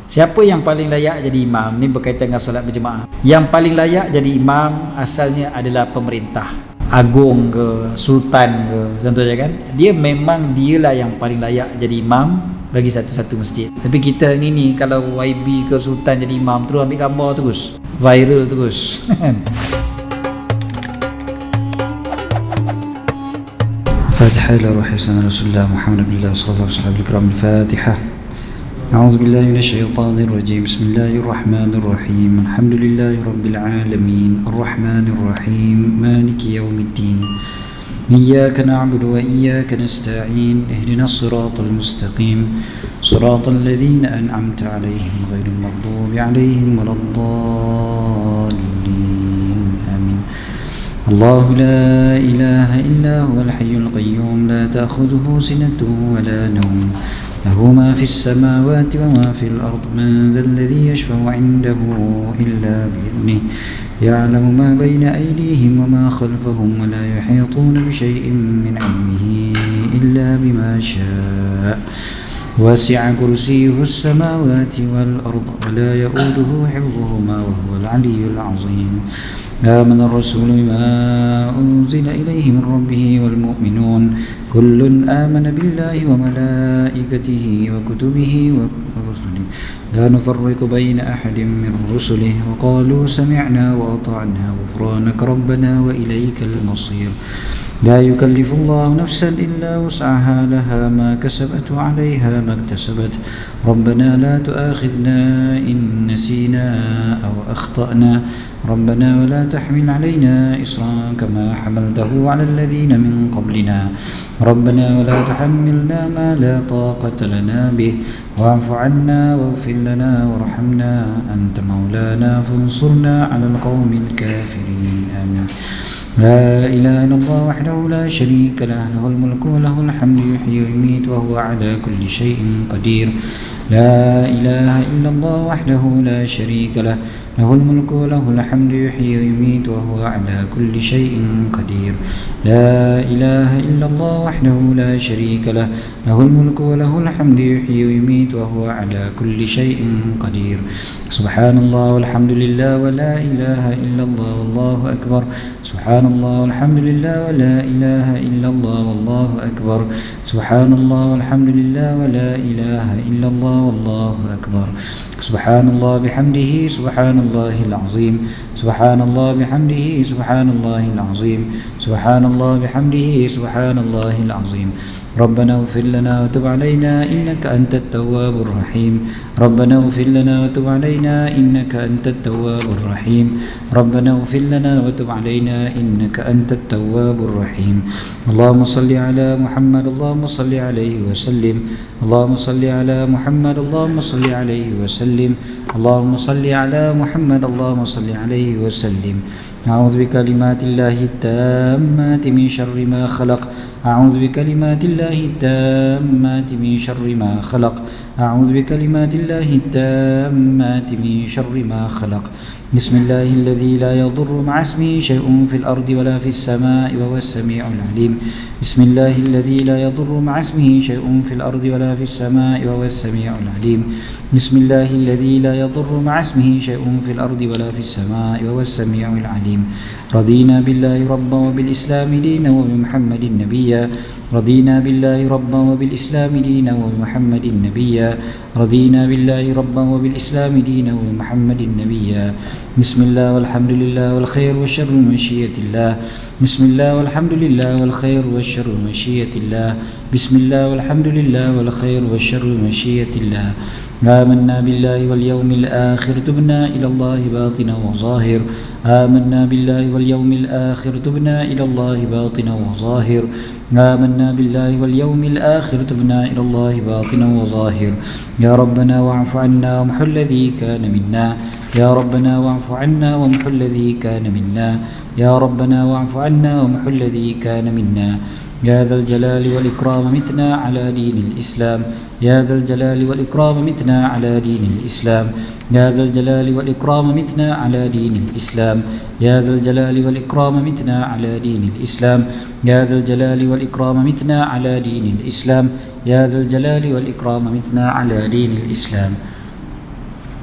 Siapa yang paling layak jadi imam? Ni berkaitan dengan solat berjemaah. Yang paling layak jadi imam asalnya adalah pemerintah, agung ke, sultan ke, contohnya kan. Dialah yang paling layak jadi imam bagi satu-satu masjid. Tapi kita ni kalau YB ke sultan jadi imam terus ambil gambar terus, viral terus. Fatihah ila ruhi sayyidina Rasulullah Muhammad bin Allah sallallahu alaihi wasallam al-kiram al-Fatihah. أعوذ بالله من الشيطان الرجيم بسم الله الرحمن الرحيم الحمد لله رب العالمين الرحمن الرحيم مالك يوم الدين إياك نعبد وإياك نستعين اهدنا الصراط المستقيم صراط الذين أنعمت عليهم غير المغضوب عليهم ولا الضالين آمين الله لا إله إلا هو الحي القيوم لا تأخذه سنة ولا نوم له ما في السماوات وما في الأرض من ذا الذي يشفع عنده إلا بإذنه يعلم ما بين أيديهم وما خلفهم ولا يحيطون بشيء من علمه إلا بما شاء وسع كرسيه السماوات والأرض ولا يؤوده حفظهما وهو العلي العظيم آمن الرسول بما أنزل إليه من ربه والمؤمنون كل آمن بالله وملائكته وكتبه ورسله لا نفرق بين أحد من رسله وقالوا سمعنا وأطعنا غفرانك ربنا وإليك المصير لا يكلف الله نفسا إلا وسعها لها ما كسبت وعليها ما اكتسبت ربنا لا تؤاخذنا إن نسينا أو أخطأنا ربنا ولا تحمل علينا إصرا كما حملته على الذين من قبلنا ربنا ولا تحملنا ما لا طاقة لنا به واعف عنا واغفر لنا وارحمنا أنت مولانا فانصرنا على القوم الكافرين آمين لا إله إلا الله وحده لا شريك له له الملك وله الحمد يحيي ويميت وهو على كل شيء قدير لا إله إلا الله وحده لا شريك له له الملك وله الحمد يحيي ويميت وهو على كل شيء قدير لا إله إلا الله وحده لا شريك له له الملك وله الحمد يحيي ويميت وهو على كل شيء قدير سبحان الله والحمد لله ولا إله إلا الله والله أكبر سبحان الله والحمد لله ولا إله إلا الله والله أكبر سبحان الله والحمد لله ولا إله إلا الله والله أكبر سبحان الله بحمده سبحان الله العظيم سبحان الله بحمده سبحان الله العظيم سبحان الله بحمده سبحان الله العظيم ربنا اغفر لنا وتب علينا إنك أنت التواب الرحيم ربنا اغفر لنا وتب علينا إنك أنت التواب الرحيم ربنا اغفر لنا وتب علينا إنك أنت التواب الرحيم اللهم صل على محمد اللهم صل عليه وسلم اللهم صل على محمد اللهم صل عليه وسلم اللهم صل على محمد اللهم صل عليه وسلم أعوذ بكلمات الله التامات من شر ما خلق أعوذ بكلمات الله التامات من شر ما خلق أعوذ بكلمات الله التامات من شر ما خلق بسم الله الذي لا يضر مع اسمه شيء في الأرض ولا في السماء وهو السميع العليم بسم الله الذي لا يضر مع اسمه شيء في الأرض ولا في السماء وهو السميع العليم بسم الله الذي لا يضر مع اسمه شيء في الأرض ولا في السماء وهو السميع العليم رضينا بالله ربا وبالإسلام دينا وبمحمد نبيا رضينا بالله ربا وبالإسلام دينا وبمحمد نبيا رضينا بالله ربا وبالإسلام دينا وبمحمد نبيا بسم الله والحمد لله والخير والشر مشيئة الله بسم الله والحمد لله والخير والشر مشيئة الله بسم الله والحمد لله والخير والشر مشيئة الله آمنا بالله واليوم الآخر تبنا إلى الله باطنا وظاهر آمنا بالله واليوم الآخر تبنا إلى الله باطنا وظاهر آمنا بالله واليوم الآخر تبنا إلى الله باطنا وظاهر يا ربنا واعف عنا وامحو الذي كان منا يا ربنا واعف عنا وامحو الذي كان منا يا ربنا واعف عنا وامحو الذي كان منا يا ذا الجلال والإكرام متنا على دين الإسلام يا ذا الجلال والإكرام متنا على دين الإسلام يا ذا الجلال والإكرام متنا على دين الإسلام يا ذا الجلال والإكرام متنا على دين الإسلام يا ذا الجلال والإكرام متنا على دين الإسلام يا ذا الجلال والإكرام متنا على دين الإسلام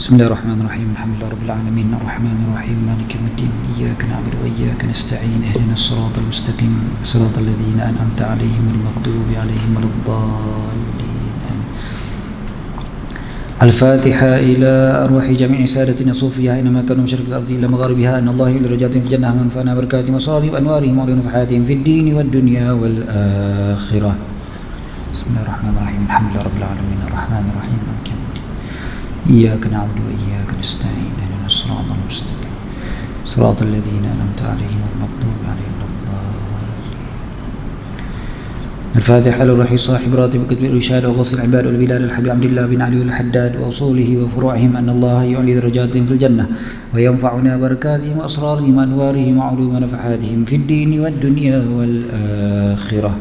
Bismillahirrahmanirrahim. Alhamdulillahirabbil alamin. Arrahmanirrahim. Maliki yaumiddin. Iyyaka na'budu wa iyyaka nasta'in. Ihdinas siratal mustaqim. Siratal ladzina an'amta 'alaihim ghairil maghdubi 'alaihim waladdallin. الفاتحة إلى أرواح جميع سادتنا الصوفية أينما كانوا مشرق الأرض إلى مغاربها أن الله يولي درجاتهم في الجنة ومنفعنا بركاتهم وصالحهم وأنوارهم وعلى نفحاتهم في الدين والدنيا والآخرة. بسم الله الرحمن الرحيم. الحمد لله رب العالمين الرحمن الرحيم مالك يوم الدين إياك نعبد وإياك نستعين اهدنا الصراط المستقيم صراط الذين أنعمت عليهم غير المغضوب عليهم ولا الضالين. الفاتحة للروح صاحب راتب كتب الإرشاد وغوث العباد والبلاد الحبيب عبد الله بن علي الحداد وأصوله وفروعهم أن الله يعلي درجاتهم في الجنة وينفعنا بركاتهم وأسرارهم وأنوارهم وعلوم نفحاتهم في الدين والدنيا والآخرة.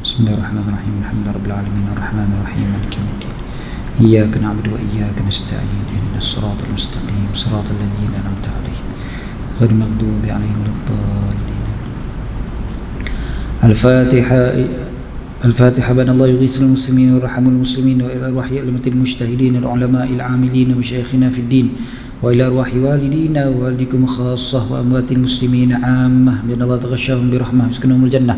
بسم الله الرحمن الرحيم. الحمد لله رب العالمين الرحمن الرحيم مالك يوم الدين إياك نعبد وإياك نستعين اهدنا الصراط المستقيم صراط الذين أنعمت عليهم غير المغضوب عليهم ولا الضالين. الفاتحة بأن الله يغيث المسلمين ويرحم المسلمين وإلى أرواح أئمة المجتهدين العلماء العاملين ومشايخنا في الدين وإلى أرواح والدينا ووالدكم خاصة وأموات المسلمين عامة بأن الله تغشاهم برحمة ويسكنهم الجنة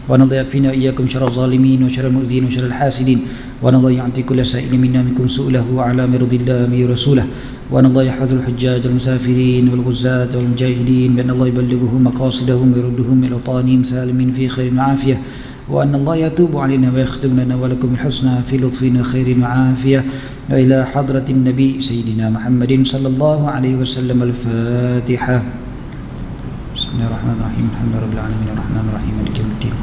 وأن الله يكفينا وإياكم شر الظالمين وشر المؤذين وشر الحاسدين وأن الله يعطي كل سائل منا منكم سؤله على مرض الله ورسوله وأن الله يحفظ الحجاج المسافرين والغزاة والمجاهدين بأن الله يبلغهم مقاصدهم ويردهم إلى أوطانهم سالمين في خير وعافية وأن الله يتوب علينا ويختم لنا ولكم الحسنى في لطف وخير وعافية وإلى حضرة النبي سيدنا محمد صلى الله عليه وسلم. الفاتحة. بسم الله الرحمن الرحيم. الحمد لله رب العالمين الرحمن الرحيم مالك يوم الدين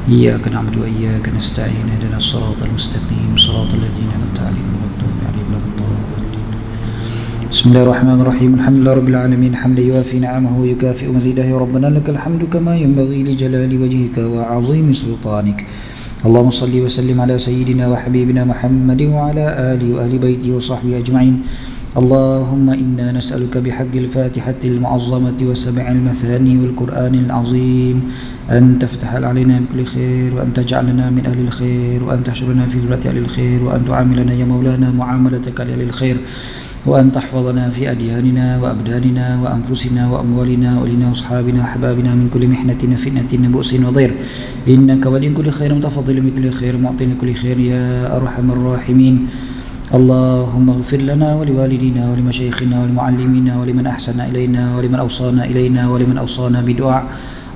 إياك نعبد وإياك نستعين اهدنا الصراط المستقيم صراط الذين أنعمت عليهم غير المغضوب عليهم ولا الضالين. بسم الله الرحمن الرحيم. الحمد لله رب العالمين حمدا يوافي نعمه ويكافئ مزيده. يا ربنا لك الحمد كما ينبغي لجلال وجهك وعظيم سلطانك. اللهم صل وسلم على سيدنا وحبيبنا محمد وعلى آله وأهل بيته وصحبه أجمعين. اللهم إنا نسألك بحق الفاتحة المعظمة وسبع المثاني والقرآن العظيم أن تفتح علينا بكل خير وأن تجعلنا من أهل الخير وأن تحشرنا في ذرة أهل الخير وأن تعاملنا يا مولانا معاملتك لأهل الخير وأن تحفظنا في أدياننا وأبداننا وأنفسنا وأموالنا وأولنا وأصحابنا وأحبابنا من كل محنة وفتنة بؤس وضير إنك ولي كل خير متفضل من كل خير معطي لكل خير يا أرحم الراحمين. اللهم اغفر لنا ولوالدينا ولمشايخنا ولمعلمينا ولمن أحسن إلينا ولمن أوصانا إلينا ولمن أوصانا بدعاء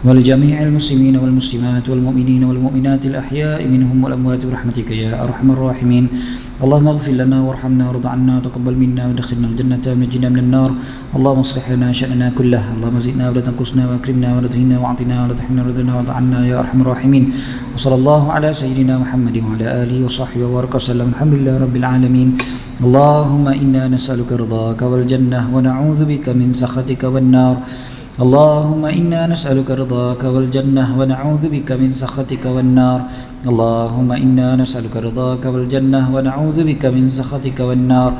ولجميع المسلمين والمسلمات والمؤمنين والمؤمنات الأحياء منهم والأموات برحمتك يا أرحم الراحمين. اللهم اغفر لنا وارحمنا وارض عنا وتقبل منا وادخلنا الجنة ونجنا من النار. اللهم اصلح لنا شأننا كله. اللهم زدنا ولا تنقصنا واكرمنا ولا تهنا واعطنا ولا تحرمنا ولا وارض عنا يا أرحم الراحمين. وصلى الله على سيدنا محمد وعلى آله وصحبه وبارك وسلم. الحمد لله رب العالمين. اللهم إنا نسألك رضاك والجنة ونعوذ بك من سخطك والنار. اللهم إنا نسألك رضاك والجنة ونعوذ بك من سخطك والنار. اللهم إنا نسألك رضاك والجنة ونعوذ بك من سخطك والنار.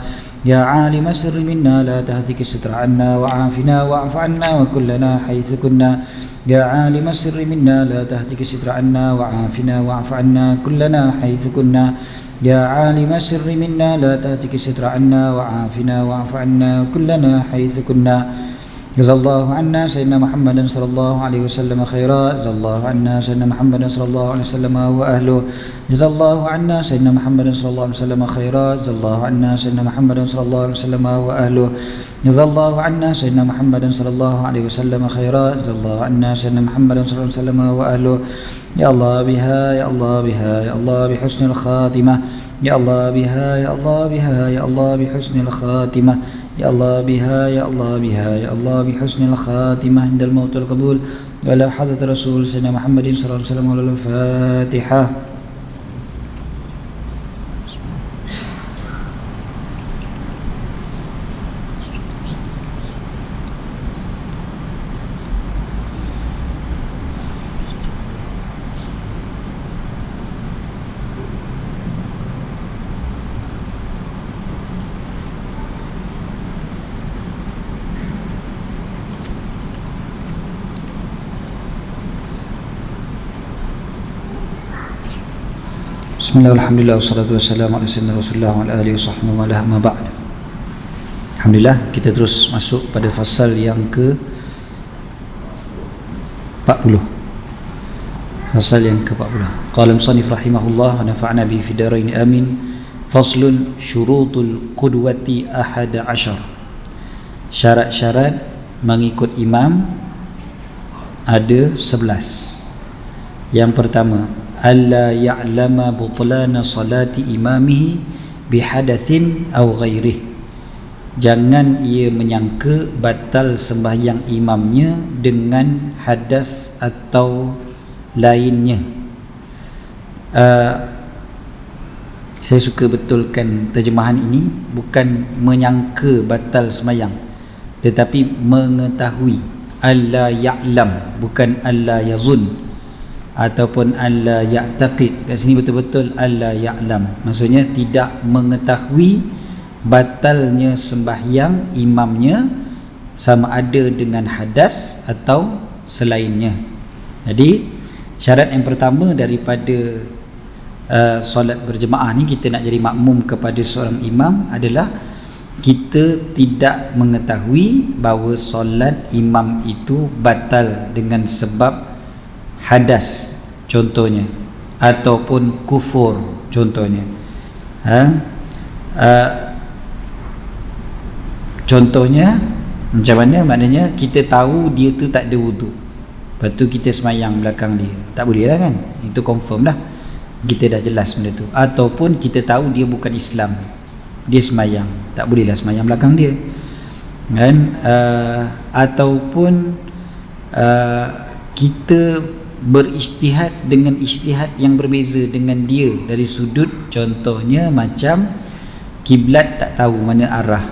يا عالم السر منا لا تهتك الستر عنا وعافنا واعف عنا وكلنا حيث كنا. يا عالم السر منا لا تهتك الستر عنا وعافنا واعف عنا كلنا حيث كنا. يا عالم السر منا لا تهتك الستر عنا وعافنا واعف عنا كلنا حيث كنا. جزا الله عنا سيدنا محمد صلى الله عليه وسلم خيرا. جزا الله عنا سيدنا محمد صلى الله عليه وسلم وأهله. جزا الله عنا سيدنا محمد صلى الله عليه وسلم خيرا. جزا الله عنا سيدنا محمد صلى الله عليه وسلم وأهله. جزا الله عنا سيدنا محمد صلى الله عليه وسلم خيرا. جزا الله عنا سيدنا محمد صلى الله عليه وسلم وأهله. يا الله بها يا الله بها يا الله بحسن الخاتمة. يا الله بها يا الله بها يا الله بحسن الخاتمة. يا الله بها يا الله بها يا الله بحسن الخاتمة عند الموت والقبول ولا حضرة رسول سيدنا محمد صلى الله عليه وسلم. ولا الفاتحة. Bismillah, alhamdulillah, wassalatu wassalamu ala sayyidina rasulullah wa ala alihi wa sahbihi wa ala ma ba'd. Alhamdulillah, kita terus masuk pada fasal yang ke 40. Fasal yang ke-40. Qala al-musannif rahimahullah wa nafa'na bihi fid dharain amin. Faslun syurutul qudwati 11. Syarat-syarat mengikut imam ada 11. Yang pertama, alla ya'lama butlana salati imamihi bihadathin aw ghairihi. Jangan ia menyangka batal sembahyang imamnya dengan hadas atau lainnya. Saya suka betulkan terjemahan ini, bukan menyangka batal sembahyang, tetapi mengetahui. Alla ya'lam, bukan alla yazun ataupun alla ya'taqid. Kat sini betul-betul alla ya'lam, maksudnya tidak mengetahui batalnya sembahyang imamnya sama ada dengan hadas atau selainnya. Jadi syarat yang pertama daripada solat berjemaah ni, kita nak jadi makmum kepada seorang imam, adalah kita tidak mengetahui bahawa solat imam itu batal dengan sebab hadas contohnya, ataupun kufur contohnya. Contohnya macam mana? Maknanya kita tahu dia tu tak ada wudu, lepas tu kita semayang belakang dia, tak boleh lah kan? Itu confirm dah, kita dah jelas benda tu. Ataupun kita tahu dia bukan Islam, dia semayang, tak boleh lah semayang belakang dia kan? Ataupun kita berijtihad dengan ijtihad yang berbeza dengan dia dari sudut, contohnya macam kiblat tak tahu mana arah,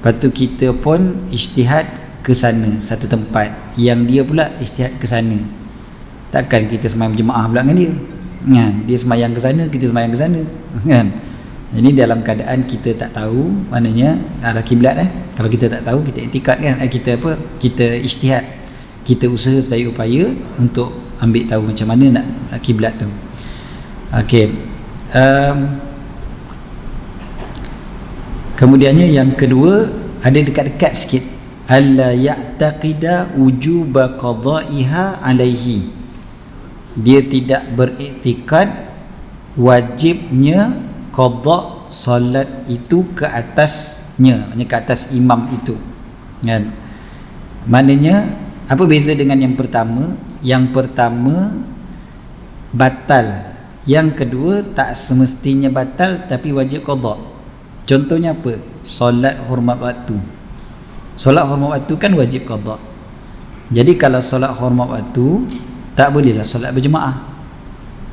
lepas tu kita pun ijtihad ke sana satu tempat, yang dia pula ijtihad ke sana. Takkan kita semayang berjemaah pula dengan dia kan? Dia semayang ke sana, kita semayang ke sana kan? Jadi dalam keadaan kita tak tahu maknanya arah kiblat, kalau kita tak tahu, kita iktikad kan, kita ijtihad, kita usaha sedaya upaya untuk ambil tahu macam mana nak kiblat tu. Okey. Kemudiannya yang kedua, ada dekat-dekat sikit, alla ya'taqida wujuba qada'iha alaihi. Dia tidak beriktikad wajibnya qada solat itu ke atasnya, maknanya ke atas imam itu kan? Maknanya apa beza dengan yang pertama? Yang pertama batal, yang kedua tak semestinya batal tapi wajib qada. Contohnya apa? Solat hormat waktu. Solat hormat waktu kan wajib qada. Jadi kalau solat hormat waktu, tak bolehlah solat berjemaah.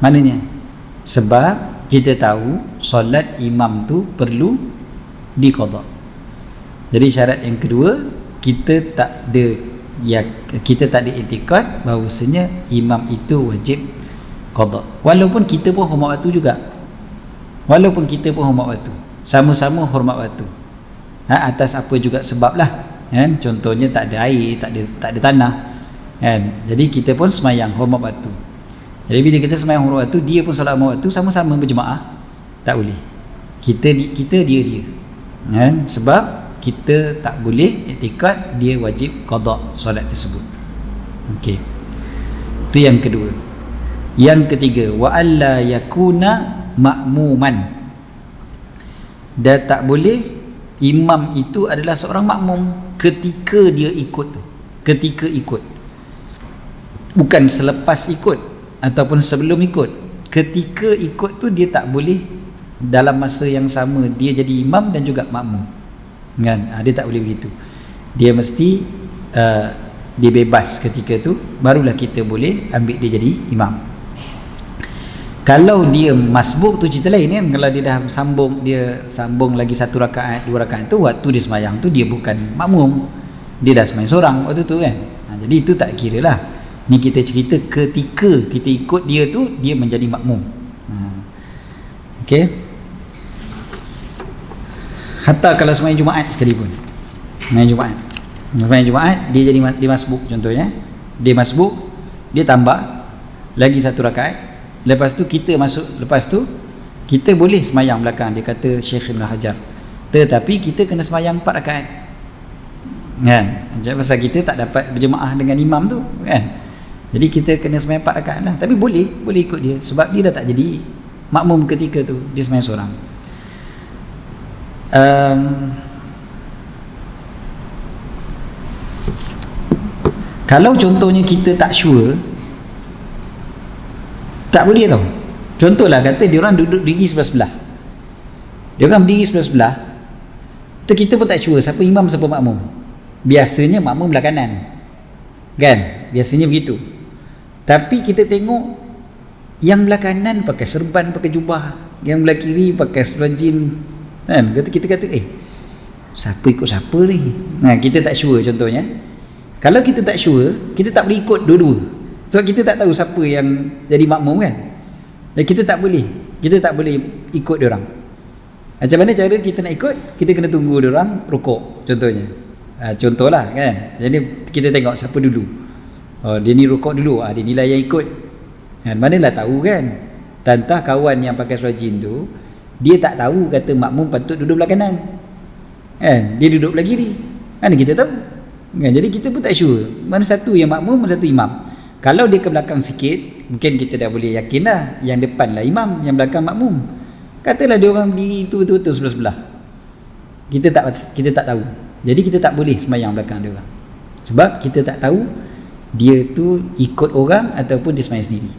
Maknanya sebab kita tahu solat imam tu perlu diqada. Jadi syarat yang kedua, kita tak ada i'tikad bahawasanya imam itu wajib qada. Walaupun kita pun hormat waktu juga. Sama-sama hormat waktu, atas apa juga sebab lah kan? Contohnya tak ada air, tak ada tanah kan? Jadi kita pun semayang hormat waktu. Jadi bila kita semayang hormat waktu, dia pun solat hormat waktu, sama-sama berjemaah, tak boleh. Kita dia kan? Sebab kita tak boleh i'tikad dia wajib qada solat tersebut. Okey, itu yang kedua. Yang ketiga, wa alla yakuna ma'muman. Dan tak boleh imam itu adalah seorang makmum ketika dia ikut, bukan selepas ikut ataupun sebelum ikut. Ketika ikut tu dia tak boleh dalam masa yang sama dia jadi imam dan juga makmum kan? Dia tak boleh begitu. Dia mesti dia bebas ketika tu, barulah kita boleh ambil dia jadi imam. Kalau dia masbuk tu cerita lain kan? Kalau dia dah sambung lagi satu rakaat, dua rakaat tu, waktu dia semayang tu dia bukan makmum, dia dah semayang seorang waktu tu kan? Jadi itu tak kira lah. Ni kita cerita ketika kita ikut dia tu, dia menjadi makmum. Okey. Hatta kalau semayang Jumaat sekalipun, semayang Jumaat dia jadi dia masbuk contohnya, dia masbuk, dia tambah lagi satu rakaat. Lepas tu kita boleh semayang belakang. Dia kata Syekh Ibn Hajar, Tetapi kita kena sembahyang 4 rakaat. Kan? Pasal kita tak dapat berjemaah dengan imam tu, kan? Jadi kita kena sembahyang 4 rakaat lah. Tapi boleh ikut dia sebab dia dah tak jadi makmum ketika tu, dia sembahyang seorang. Kalau contohnya kita tak sure, tak boleh tau. Contohlah kata dia orang duduk diri sebelah-sebelah, dia orang berdiri sebelah-sebelah tu, kita pun tak sure siapa imam siapa makmum. Biasanya makmum belah kanan, kan? Biasanya begitu. Tapi kita tengok yang belah kanan pakai serban, pakai jubah, yang belah kiri pakai seluar jin, kan? Kita kata siapa ikut siapa ni? Kita tak sure contohnya. Kalau kita tak sure, kita tak boleh ikut dua-dua. Sebab kita tak tahu siapa yang jadi makmum, kan? Kita tak boleh ikut diorang. Macam mana cara kita nak ikut? Kita kena tunggu diorang rukuk contohnya. Contohlah, kan? Jadi kita tengok siapa dulu. Dia ni rukuk dulu, dia ni lah yang ikut. Manalah tahu, kan? Tantah kawan yang pakai seluar jin tu, dia tak tahu kata makmum patut duduk belah kanan, kan? Dia duduk belah kiri. Mana kita tahu, kan? Jadi kita pun tak sure mana satu yang makmum, mana satu imam. Kalau dia ke belakang sikit, mungkin kita dah boleh yakin dah yang depan lah imam, yang belakang makmum. Katalah dia orang berdiri tu betul-betul sebelah-sebelah, kita tak tahu. Jadi kita tak boleh sembahyang belakang dia orang, sebab kita tak tahu dia tu ikut orang ataupun dia sembahyang sendiri.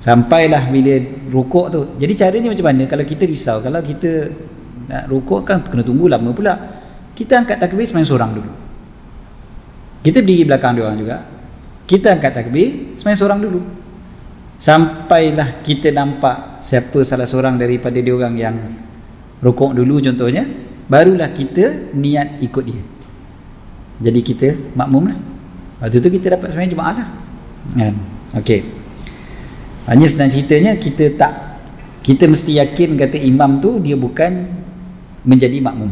Sampailah bila rukuk tu. Jadi caranya macam mana kalau kita risau, kalau kita nak rukuk kan kena tunggu lama pula, kita angkat takbir sembahyang seorang dulu. Kita berdiri belakang dia orang juga, kita angkat takbir sembahyang seorang dulu, sampailah kita nampak siapa salah seorang daripada dia orang yang rukuk dulu contohnya, barulah kita niat ikut dia. Jadi kita makmum lah. Waktu tu kita dapat sembahyang jemaah lah, kan? Okey. Hanya senang ceritanya kita mesti yakin kata imam tu dia bukan menjadi makmum,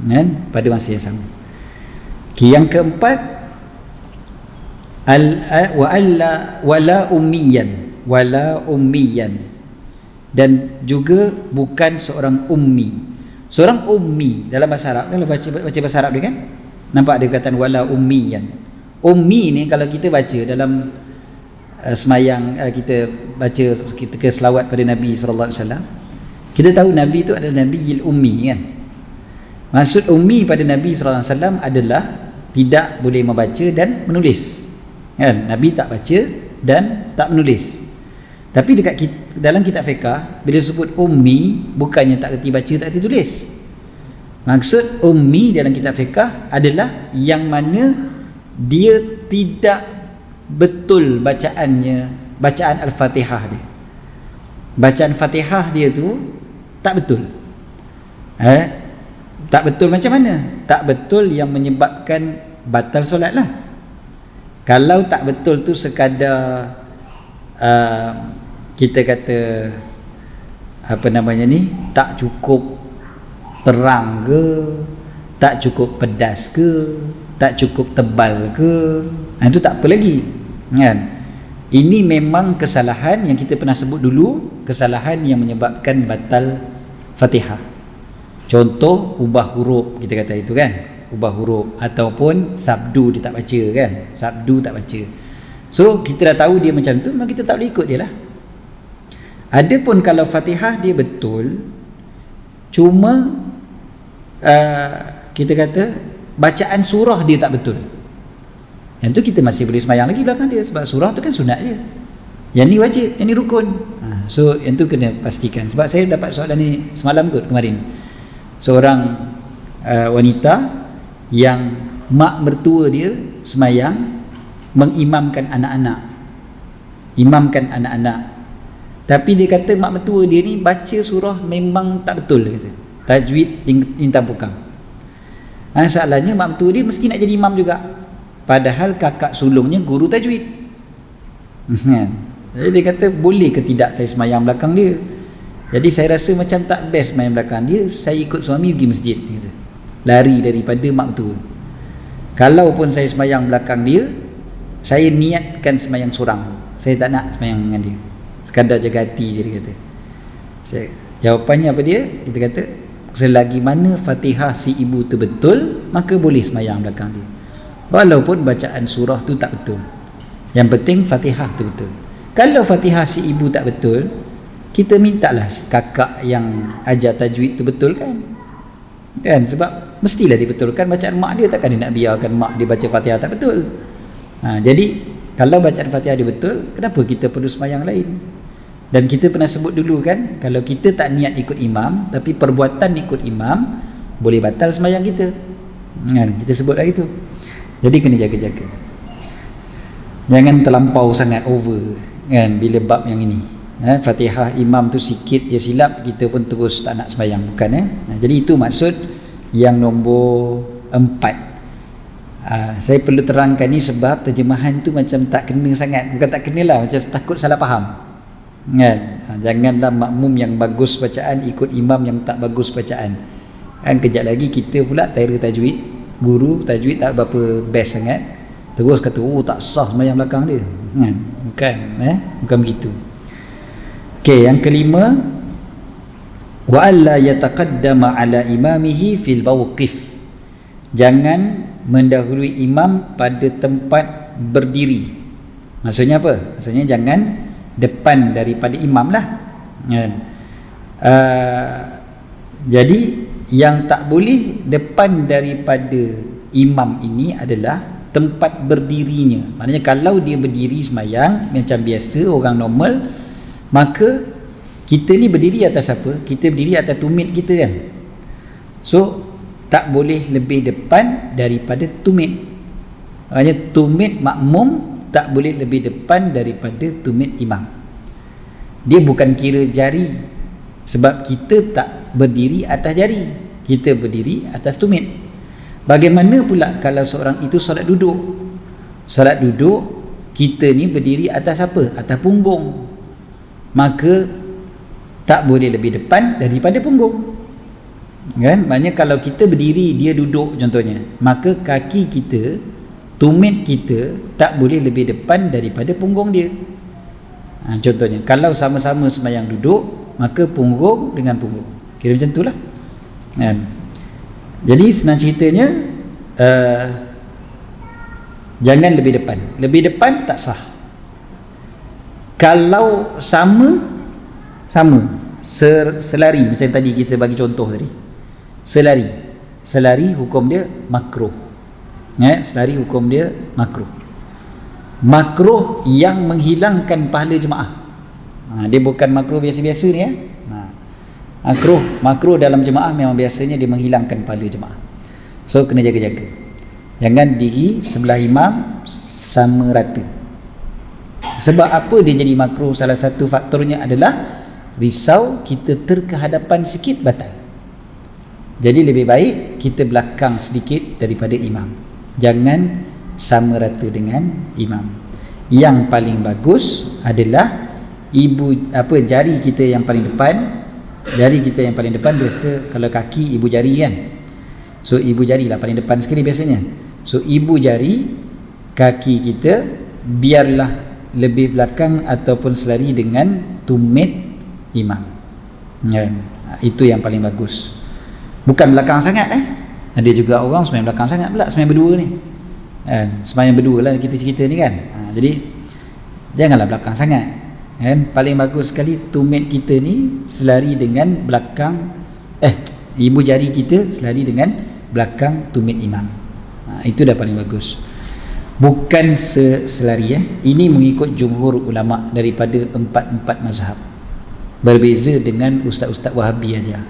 kan? Pada masa yang sama. Okay, yang keempat, wala ummiyan, dan juga bukan seorang ummi. Seorang ummi dalam bahasa Arab, kalau baca bahasa Arab dia, kan, nampak ada perkataan wala ummiyan. Ummi ni kalau kita baca dalam semayang, kita baca, kita ke selawat pada Nabi SAW, kita tahu Nabi tu adalah Nabiyil Ummi, kan? Maksud ummi pada Nabi SAW adalah tidak boleh membaca dan menulis, kan? Nabi tak baca dan tak menulis. Tapi dalam kitab fiqh, bila sebut ummi, bukannya tak kerti baca, tak kerti tulis. Maksud ummi dalam kitab fiqh adalah yang mana dia tidak betul bacaannya, bacaan Al-Fatihah dia. Bacaan Fatihah dia tu tak betul. Tak betul macam mana? Tak betul yang menyebabkan batal solat lah. Kalau tak betul tu sekadar kita kata apa namanya ni, tak cukup terang ke, tak cukup pedas ke, tak cukup tebal ke, itu tak apa lagi, kan? Ini memang kesalahan yang kita pernah sebut dulu, kesalahan yang menyebabkan batal Fatihah. Contoh ubah huruf, kita kata itu, kan, ubah huruf, ataupun sabdu dia tak baca, kan, sabdu tak baca. So kita dah tahu dia macam tu, memang kita tak boleh ikut dia lah. Adapun kalau Fatihah dia betul, cuma kita kata bacaan surah dia tak betul, yang tu kita masih boleh sembahyang lagi belakang dia, sebab surah tu kan sunat je, yang ni wajib, yang ni rukun. So yang tu kena pastikan. Sebab saya dapat soalan ni semalam kot, kemarin, seorang wanita yang mak mertua dia sembahyang mengimamkan anak-anak, tapi dia kata mak mertua dia ni baca surah memang tak betul, dia kata tajwid lintang pukang. Masalahnya mak mertua dia mesti nak jadi imam juga, padahal kakak sulungnya guru tajwid. Jadi dia kata boleh ke tidak saya semayang belakang dia. Jadi saya rasa macam tak best semayang belakang dia, saya ikut suami pergi masjid, dia kata, lari daripada mak mertua. Kalaupun saya semayang belakang dia, saya niatkan semayang seorang, saya tak nak semayang dengan dia, sekadar jaga hati je, dia kata. Jawapannya apa dia? Kita kata selagi mana Fatihah si ibu tu betul, maka boleh sembahyang belakang dia, walaupun bacaan surah tu tak betul. Yang penting Fatihah tu betul. Kalau Fatihah si ibu tak betul, kita mintalah kakak yang ajar tajwid tu betulkan, kan? Sebab mestilah dibetulkan bacaan mak dia, takkan dia nak biarkan mak dia baca Fatihah tak betul. Jadi kalau bacaan Fatihah dia betul, kenapa kita perlu sembahyang lain? Dan kita pernah sebut dulu kan, kalau kita tak niat ikut imam tapi perbuatan ikut imam, boleh batal sembahyang kita, kan? Kita sebut lagi tu. Jadi kena jaga-jaga, jangan terlampau sangat over, kan, bila bab yang ini. Fatihah imam tu sikit dia silap, kita pun terus tak nak sembahyang, bukan. Jadi itu maksud yang nombor 4. Saya perlu terangkan ni sebab terjemahan tu macam tak kena sangat, bukan tak kena lah, macam takut salah faham, kan. Janganlah makmum yang bagus bacaan ikut imam yang tak bagus bacaan, kan. Kejap lagi kita pula tyra tajwid, guru tajwid tak berapa best sangat, terus kata tak sah sembahyang belakang dia, kan. Bukan begitu. Okey, yang kelima, wa alla yataqaddama ala imamihi fil mawqif. Jangan mendahului imam pada tempat berdiri. Maksudnya apa? Maksudnya jangan depan daripada imam lah, kan? Jadi yang tak boleh depan daripada imam ini adalah tempat berdirinya. Maknanya kalau dia berdiri sembahyang macam biasa orang normal, maka kita ni berdiri atas apa? Kita berdiri atas tumit kita, kan. So tak boleh lebih depan daripada tumit. Maknanya tumit makmum tak boleh lebih depan daripada tumit imam. Dia bukan kira jari, sebab kita tak berdiri atas jari, kita berdiri atas tumit. Bagaimana pula kalau seorang itu solat duduk? Solat duduk, kita ni berdiri atas apa? Atas punggung. Maka tak boleh lebih depan daripada punggung, kan? Maknanya kalau kita berdiri, dia duduk contohnya, maka kaki kita, tumit kita tak boleh lebih depan daripada punggung dia. Contohnya kalau sama-sama sembahyang duduk, maka punggung dengan punggung, kira macam itulah, kan? Jadi senang ceritanya, jangan lebih depan. Lebih depan tak sah. Kalau sama selari, macam tadi kita bagi contoh tadi, selari hukum dia makruh, selari hukum dia makruh yang menghilangkan pahala jemaah. Dia bukan makruh biasa-biasa ni, makruh dalam jemaah memang biasanya dia menghilangkan pahala jemaah. So kena jaga-jaga, jangan diri sebelah imam sama rata. Sebab apa dia jadi makruh? Salah satu faktornya adalah risau kita terkehadapan sikit batal. Jadi lebih baik kita belakang sedikit daripada imam, jangan sama rata dengan imam. Yang paling bagus adalah jari kita yang paling depan. Jari kita yang paling depan, biasa kalau kaki ibu jari, kan. So ibu jari lah paling depan sekali biasanya. So ibu jari, kaki kita biarlah lebih belakang ataupun selari dengan tumit imam, kan? Itu yang paling bagus. Bukan belakang sangat, Ada juga orang sembahyang belakang sangat pula, sembahyang berdua ni, kan? Sembahyang berdua lah kita cerita ni, kan. Jadi janganlah belakang sangat, kan? Paling bagus sekali tumit kita ni selari dengan belakang, ibu jari kita selari dengan belakang tumit imam. Itu dah paling bagus. Bukan selari, Ini mengikut jumhur ulama daripada 4 mazhab. Berbeza dengan ustaz-ustaz Wahabi aja.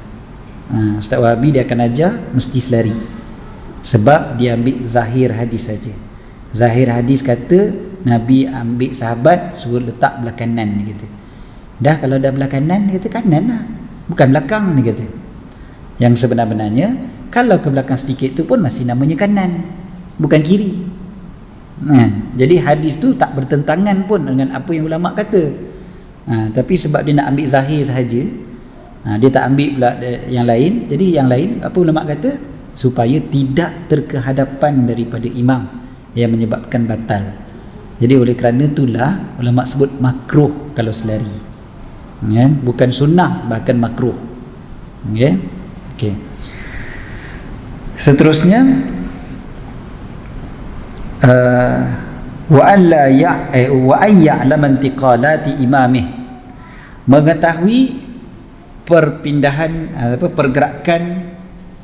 Ustaz Wahabi dia akan ajar mesti selari, sebab dia ambil zahir hadis saja. Zahir hadis kata Nabi ambil sahabat suruh letak belah kanan, dia kata. Dah kalau dah belah kanan, dia kata kanan lah, bukan belakang, dia kata. Yang sebenar-benarnya kalau ke belakang sedikit tu pun masih namanya kanan, bukan kiri. Jadi hadis tu tak bertentangan pun dengan apa yang ulama kata. Tapi sebab dia nak ambil zahir sahaja, dia tak ambil pula yang lain. Jadi yang lain, apa ulama kata? Supaya tidak terkehadapan daripada imam yang menyebabkan batal. Jadi oleh kerana itulah ulama sebut makruh kalau selari, bukan sunnah, bahkan makruh. Okey. Seterusnya wa alla ya'lam intiqalati imamih, mengetahui perpindahan pergerakan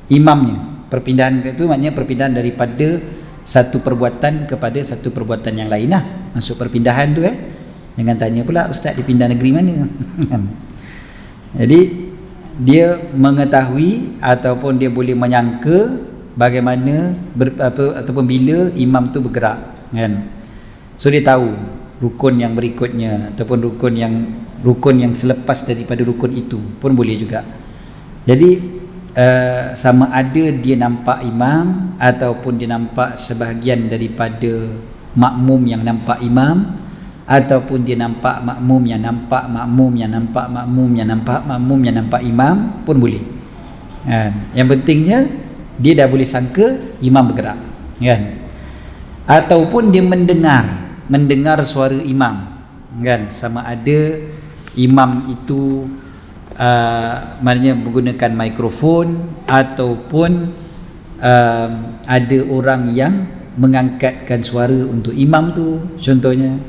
imamnya. Perpindahan itu maknanya perpindahan daripada satu perbuatan kepada satu perbuatan yang lain lah. Masuk perpindahan tu jangan tanya pula ustaz dipindah negeri mana. Jadi dia mengetahui ataupun dia boleh menyangka bagaimana ataupun bila imam tu bergerak kan. So dia tahu rukun yang berikutnya ataupun rukun yang selepas daripada rukun itu pun boleh juga. Jadi sama ada dia nampak imam ataupun dia nampak sebahagian daripada makmum yang nampak imam, ataupun dia nampak makmum yang nampak makmum yang nampak makmum yang nampak makmum yang nampak imam pun boleh kan. Yang pentingnya dia dah boleh sangka imam bergerak kan, ataupun dia mendengar suara imam kan, sama ada imam itu maknanya menggunakan mikrofon ataupun ada orang yang mengangkatkan suara untuk imam tu contohnya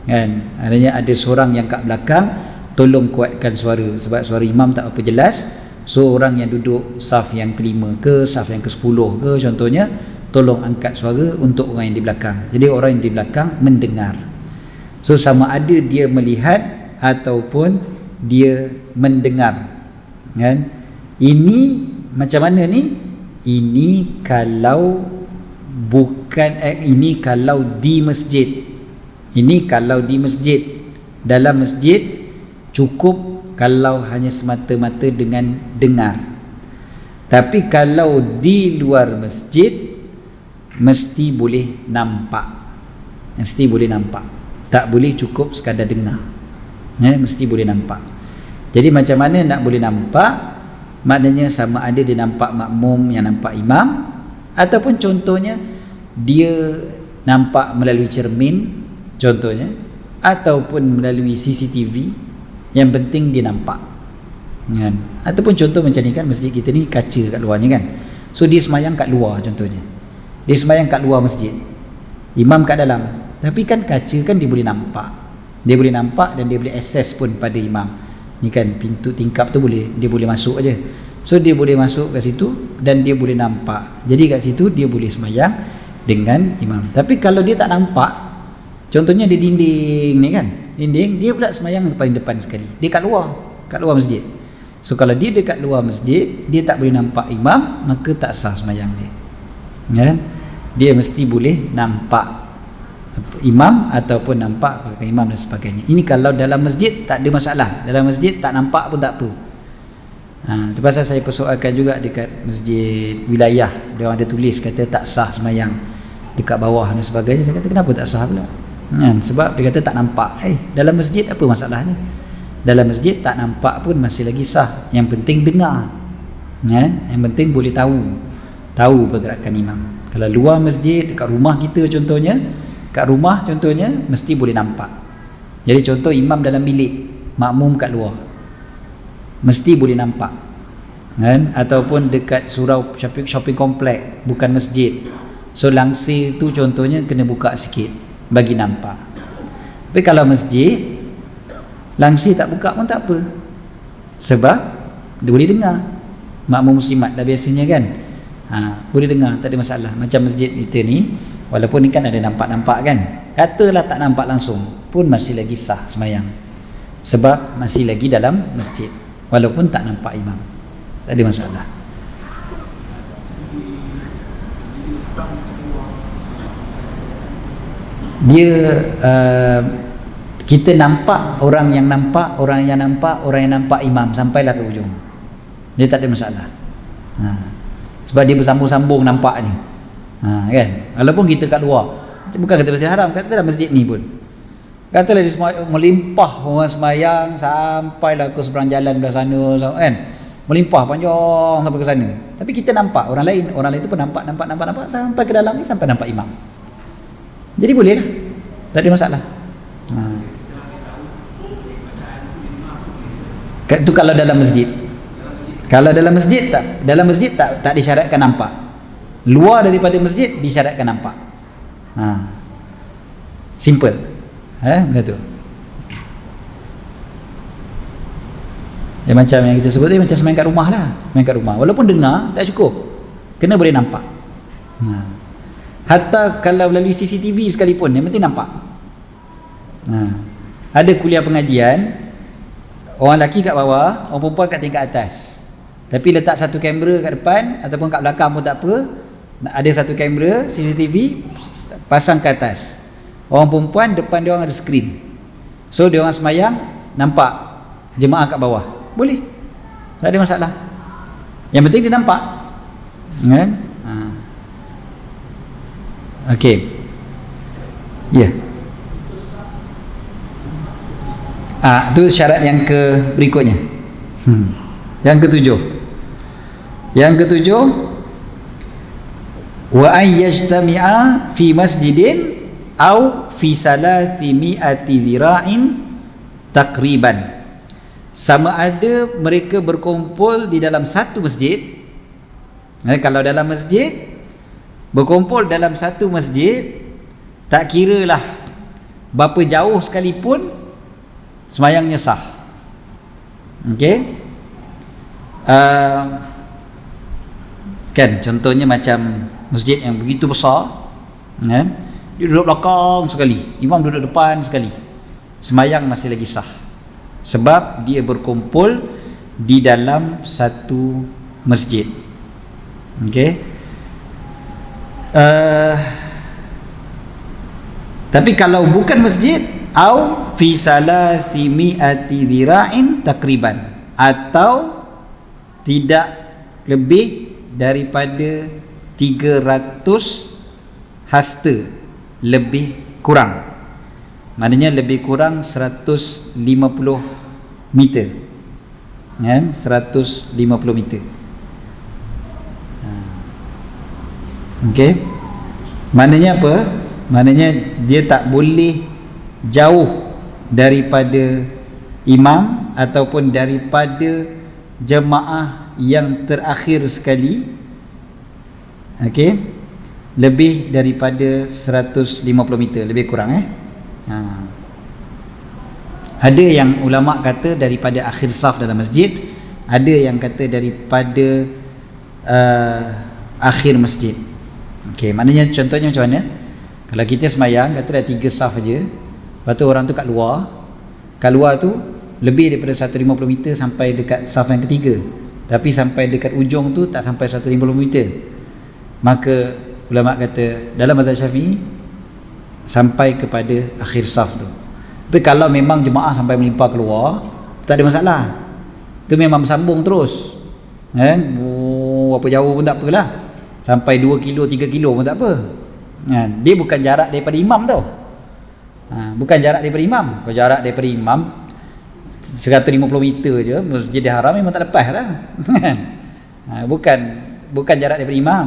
kan. Adanya ada seorang yang kat belakang tolong kuatkan suara sebab suara imam tak apa jelas, so orang yang duduk saf yang kelima ke saf yang ke-10 ke contohnya tolong angkat suara untuk orang yang di belakang. Jadi orang yang di belakang mendengar. So sama ada dia melihat ataupun dia mendengar kan. Ini macam mana ni? Ini kalau bukan ini kalau di masjid. Ini kalau di masjid. Dalam masjid cukup kalau hanya semata-mata dengan dengar. Tapi kalau di luar masjid mesti boleh nampak. Mesti boleh nampak. Tak boleh cukup sekadar dengar. Mesti boleh nampak. Jadi macam mana nak boleh nampak? Maknanya sama ada dia nampak makmum yang nampak imam, ataupun contohnya dia nampak melalui cermin contohnya, ataupun melalui CCTV. Yang penting dia nampak kan? Ataupun contoh macam ni kan, masjid kita ni kaca kat luarnya kan, so dia semayang kat luar contohnya, dia semayang kat luar masjid, imam kat dalam, tapi kan kaca kan dia boleh nampak, dan dia boleh akses pun pada imam ni kan, pintu tingkap tu dia boleh masuk aja. So dia boleh masuk kat situ dan dia boleh nampak, jadi kat situ dia boleh semayang dengan imam. Tapi kalau dia tak nampak, contohnya dia dinding ni kan, dinding, dia pula semayang paling depan sekali, dia kat luar masjid. So kalau dia dekat luar masjid, dia tak boleh nampak imam, maka tak sah semayang dia kan. Dia mesti boleh nampak imam ataupun nampak imam dan sebagainya. Ini kalau dalam masjid tak ada masalah, dalam masjid tak nampak pun tak apa. Itu pasal saya persoalkan juga dekat masjid wilayah, dia orang ada tulis kata tak sah semayang dekat bawah dan sebagainya. Saya kata kenapa tak sah pula sebab dia kata tak nampak. Dalam masjid apa masalahnya? Dalam masjid tak nampak pun masih lagi sah, yang penting dengar yang penting boleh tahu pergerakan imam. Kalau luar masjid, dekat rumah kita contohnya, kat rumah contohnya mesti boleh nampak. Jadi contoh imam dalam bilik, makmum kat luar, mesti boleh nampak kan. Ataupun dekat surau shopping komplek, bukan masjid, so langsir tu contohnya kena buka sikit bagi nampak. Tapi kalau masjid, langsir tak buka pun tak apa, sebab dia boleh dengar. Makmum muslimat dah biasanya kan, boleh dengar, tak ada masalah. Macam masjid kita ni, walaupun ni kan ada nampak-nampak kan, katalah tak nampak langsung pun masih lagi sah semayang, sebab masih lagi dalam masjid, walaupun tak nampak imam, tak ada masalah. Dia kita nampak orang yang nampak imam sampailah ke ujung, dia tak ada masalah. Sebab dia bersambung-sambung nampaknya kan. Walaupun kita kat luar, bukan kata Masjid Haram, kata dalam masjid ni pun, katalah dia melimpah orang semayang sampailah ke seberang jalan belah sana kan, melimpah panjang sampai ke sana, tapi kita nampak orang lain tu pun nampak sampai ke dalam ni, sampai nampak imam. Jadi boleh lah, tak ada masalah. Itu kalau dalam masjid. Kalau dalam masjid tak disyaratkan nampak. Luar daripada masjid disyaratkan nampak. Simple. Benda tu. Macam yang kita sebut tadi, macam main kat rumah lah. Main kat rumah, walaupun dengar tak cukup, kena boleh nampak. Hatta kalau melalui CCTV sekalipun, yang penting nampak. Ada kuliah pengajian, orang lelaki kat bawah, orang perempuan kat tingkat atas, tapi letak satu kamera kat depan ataupun kat belakang pun tak apa. Ada satu kamera CCTV pasang ke atas, orang perempuan depan dia orang ada skrin, so dia orang semayang nampak jemaah kat bawah, boleh, tak ada masalah. Yang penting dia nampak, kan? Okey. Ya. Itu syarat yang berikutnya. Yang ketujuh. Wa ay yajtami'a fi masjidin au fi salathi mi'ati dhira'in takriban. Sama ada mereka berkumpul di dalam satu masjid. Kalau dalam masjid, berkumpul dalam satu masjid, tak kiralah berapa jauh sekalipun, sembahyangnya sah. Okey. Kan contohnya macam masjid yang begitu besar, kan? Dia duduk belakang sekali, imam duduk depan sekali, sembahyang masih lagi sah, sebab dia berkumpul di dalam satu masjid. Okey. Tapi kalau bukan masjid, au fi thalathi mi'ati dhira'in takriban, atau tidak lebih daripada 300 hasta, lebih kurang, maknanya lebih kurang 150 meter, kan? 150 meter. Okey. Maknanya apa? Maknanya dia tak boleh jauh daripada imam ataupun daripada jemaah yang terakhir sekali. Okey, lebih daripada 150 meter, lebih kurang. Ada yang ulama kata daripada akhir saf dalam masjid, ada yang kata daripada akhir masjid. Okey, maknanya contohnya macam mana? Kalau kita semayang, kata dah 3 saf aja, lepas tu orang tu kat luar tu lebih daripada 150 meter sampai dekat saf yang ketiga, tapi sampai dekat ujung tu tak sampai 150 meter, maka ulama kata dalam mazhab Syafi'i sampai kepada akhir saf tu. Tapi kalau memang jemaah sampai melimpah keluar, tak ada masalah, tu memang bersambung terus, kan? Apa jauh pun tak apalah, sampai 2 kilo 3 kilo pun tak apa. Dia bukan jarak daripada imam tau. Bukan jarak daripada imam. Kalau jarak daripada imam 150 meter je, Masjidil Haram memang tak lepas lah. Bukan jarak daripada imam.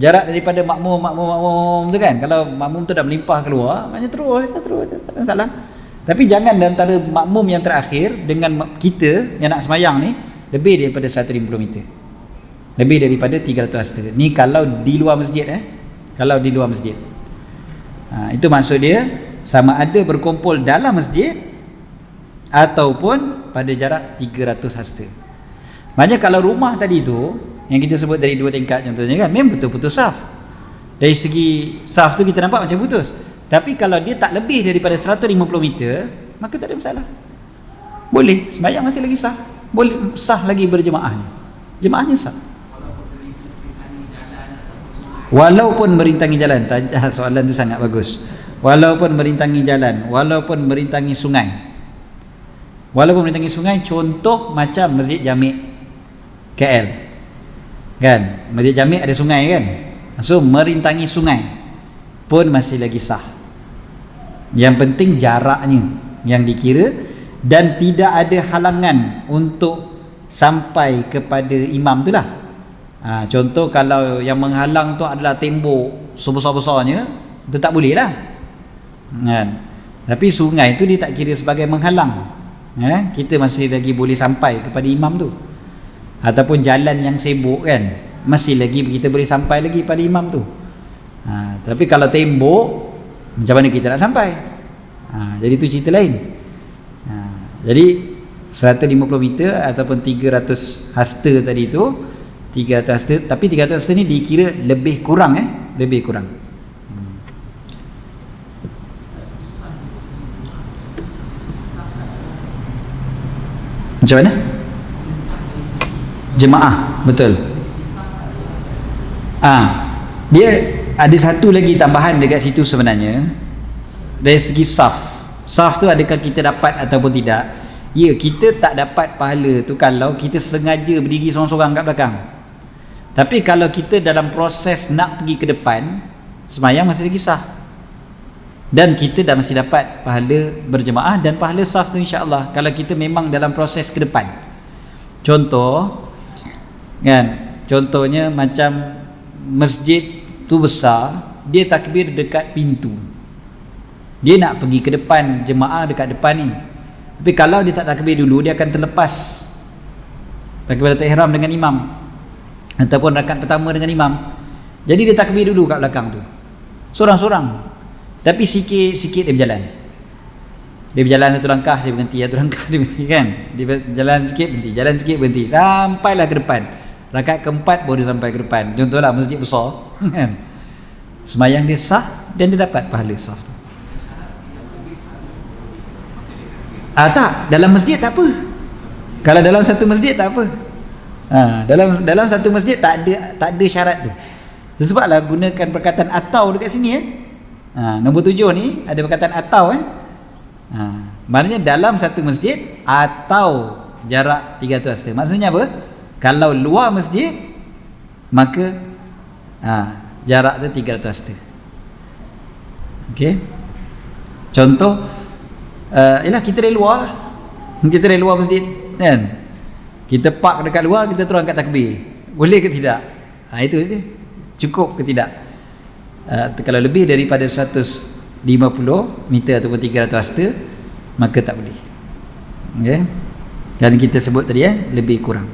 Jarak daripada makmum tu kan. Kalau makmum tu dah melimpah keluar, maknanya terus tak ada masalah. Tapi jangan antara makmum yang terakhir dengan kita yang nak semayang ni lebih daripada 150 meter, lebih daripada 300 hasta. Ni kalau di luar masjid, kalau di luar masjid. Itu maksud dia, sama ada berkumpul dalam masjid ataupun pada jarak 300 hasta. Maknanya kalau rumah tadi tu yang kita sebut dari 2 tingkat contohnya kan, memang betul putus saf. Dari segi saf tu kita nampak macam putus. Tapi kalau dia tak lebih daripada 150 meter, maka tak ada masalah. Boleh, sembahyang masih lagi sah. Boleh sah lagi berjemaahnya. Jemaahnya sah. Walaupun merintangi jalan. Soalan tu sangat bagus. Walaupun merintangi jalan, walaupun merintangi sungai. Walaupun merintangi sungai, contoh macam Masjid Jami' KL, kan? Masjid Jami' ada sungai kan? So merintangi sungai pun masih lagi sah. Yang penting jaraknya yang dikira, dan tidak ada halangan untuk sampai kepada imam tu lah. Contoh kalau yang menghalang tu adalah tembok sebesar-besarnya, itu tak boleh lah, kan? Tapi sungai tu dia tak kira sebagai menghalang, kita masih lagi boleh sampai kepada imam tu. ataupun jalan yang sibuk kan, masih lagi kita boleh sampai lagi pada imam tu. Tapi kalau tembok, macam mana kita nak sampai? Jadi tu cerita lain. Jadi 150 meter ataupun 300 hasta tadi tu, 300 hasta, tapi 300 hasta ni dikira lebih kurang lebih kurang. Macam mana? Jemaah, betul. Dia ada satu lagi tambahan dekat situ sebenarnya. Dari segi saf tu adakah kita dapat ataupun tidak? Ya, kita tak dapat pahala tu kalau kita sengaja berdiri seorang-seorang kat belakang. Tapi kalau kita dalam proses nak pergi ke depan, sembahyang masih lagi sah. Dan kita dah masih dapat pahala berjemaah dan pahala saf tu insya-Allah kalau kita memang dalam proses ke depan. Contoh kan, contohnya macam masjid tu besar, dia takbir dekat pintu. Dia nak pergi ke depan, jemaah dekat depan ni. Tapi kalau dia tak takbir dulu, dia akan terlepas takbiratul ihram dengan imam ataupun rakaat pertama dengan imam. Jadi dia takbir dulu kat belakang tu, sorang-sorang. Tapi sikit-sikit dia berjalan. Dia berjalan satu langkah, dia berhenti, satu langkah dia berhenti kan. Dia berjalan sikit berhenti, jalan sikit berhenti, sampailah ke depan. Rakaat keempat baru sampai ke depan. Contohlah masjid besar kan. Sembahyang dia sah dan dia dapat pahala sah tu. Tak, dalam masjid tak apa. Kalau dalam satu masjid tak apa. Dalam satu masjid tak ada syarat tu. Sebablah gunakan perkataan atau dekat sini nombor 7 ni ada perkataan atau maknanya dalam satu masjid atau jarak 300 hasta. Maksudnya apa? Kalau luar masjid maka jarak tu 300 hasta. Okey. Contoh ialah kita dari luar lah. Kita dari luar masjid kan. Kita park dekat luar, kita terus angkat takbir. Boleh ke tidak? Itu dia. Cukup ke tidak? Kalau lebih daripada 150 meter ataupun 300 hasta maka tak boleh. Okay? Dan kita sebut tadi lebih kurang.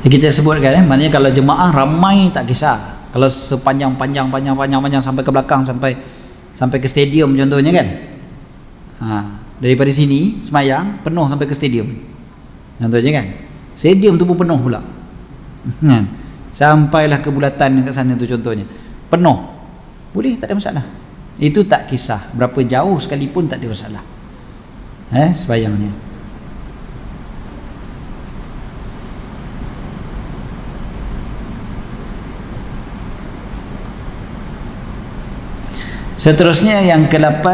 Kita sebutkan maknanya kalau jemaah ramai tak kisah. Kalau sepanjang sampai ke belakang, sampai ke stadium contohnya kan. Daripada sini semayang penuh sampai ke stadium contohnya kan, stadium tu pun penuh pula kan? Sampailah ke bulatan kat sana tu contohnya penuh, boleh, tak ada masalah. Itu tak kisah berapa jauh sekalipun, tak ada masalah semayangnya. Seterusnya yang ke-8,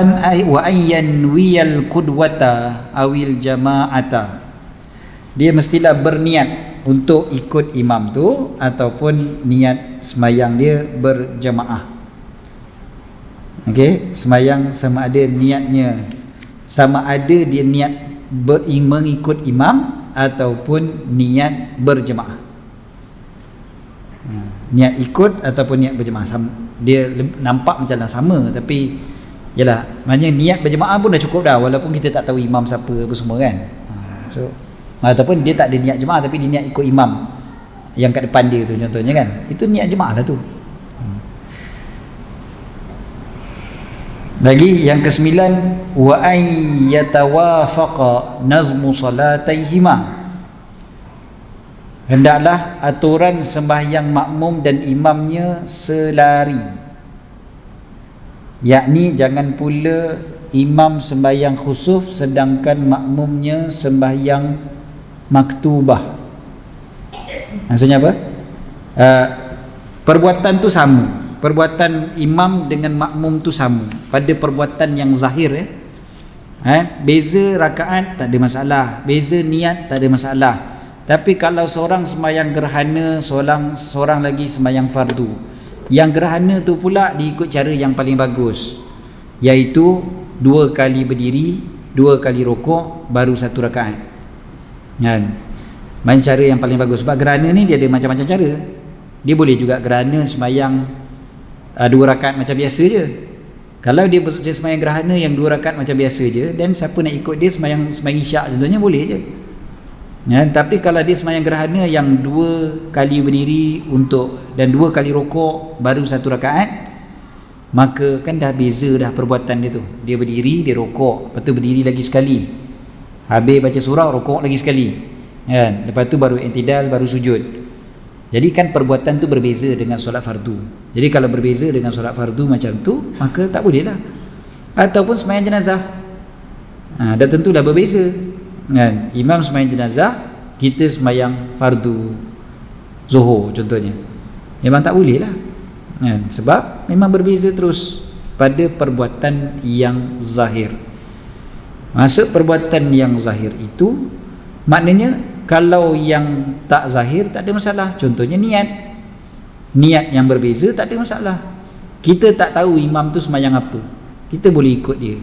wa ayyan wiyal qudwata awil jama'ata. Dia mestilah berniat untuk ikut imam tu ataupun niat semayang dia berjamaah. Okey, semayang sama ada niatnya, sama ada dia niat mengikut imam ataupun niat berjamaah. Niat ikut ataupun niat berjemaah dia nampak macam sama, tapi yalah, maknanya niat berjemaah pun dah cukup dah, walaupun kita tak tahu imam siapa apa semua kan. So ataupun dia tak ada niat jemaah tapi dia niat ikut imam yang kat depan dia tu contohnya kan, itu niat jemaah lah tu. Lagi yang ke-9, wa ay yatawafaqa nazmu salataihima. Hendaklah aturan sembahyang makmum dan imamnya selari. Yakni jangan pula imam sembahyang khusuf sedangkan makmumnya sembahyang maktubah. Maksudnya apa? Perbuatan tu sama. Perbuatan imam dengan makmum tu sama pada perbuatan yang zahir beza rakaat tak ada masalah, beza niat tak ada masalah. Tapi kalau seorang sembahyang gerhana, seorang lagi sembahyang fardu, yang gerhana tu pula diikut cara yang paling bagus, iaitu 2 kali berdiri, 2 kali rokok, baru 1 rakaat kan. Main cara yang paling bagus. Sebab gerhana ni dia ada macam-macam cara. Dia boleh juga gerhana sembahyang 2 rakaat macam biasa je. Kalau dia sembahyang gerhana yang 2 rakaat macam biasa je, dan siapa nak ikut dia sembahyang isyak contohnya, boleh je. Tapi kalau dia sembahyang gerhana yang 2 kali berdiri dan 2 kali rokok baru 1 rakaat, maka kan dah beza dah perbuatan dia tu. Dia berdiri, dia rokok, lepas tu berdiri lagi sekali, habis baca surah, rokok lagi sekali, kan? Lepas tu baru i'tidal, baru sujud. Jadi kan perbuatan tu berbeza dengan solat fardu. Jadi kalau berbeza dengan solat fardu macam tu, maka tak boleh lah. Ataupun sembahyang jenazah, dah tentulah berbeza, kan? Imam sembahyang jenazah, kita sembahyang fardu zuhur contohnya, memang tak boleh lah, kan? Sebab memang berbeza terus pada perbuatan yang zahir. Maksud perbuatan yang zahir itu maknanya kalau yang tak zahir tak ada masalah. Contohnya niat yang berbeza tak ada masalah. Kita tak tahu imam tu sembahyang apa, kita boleh ikut dia.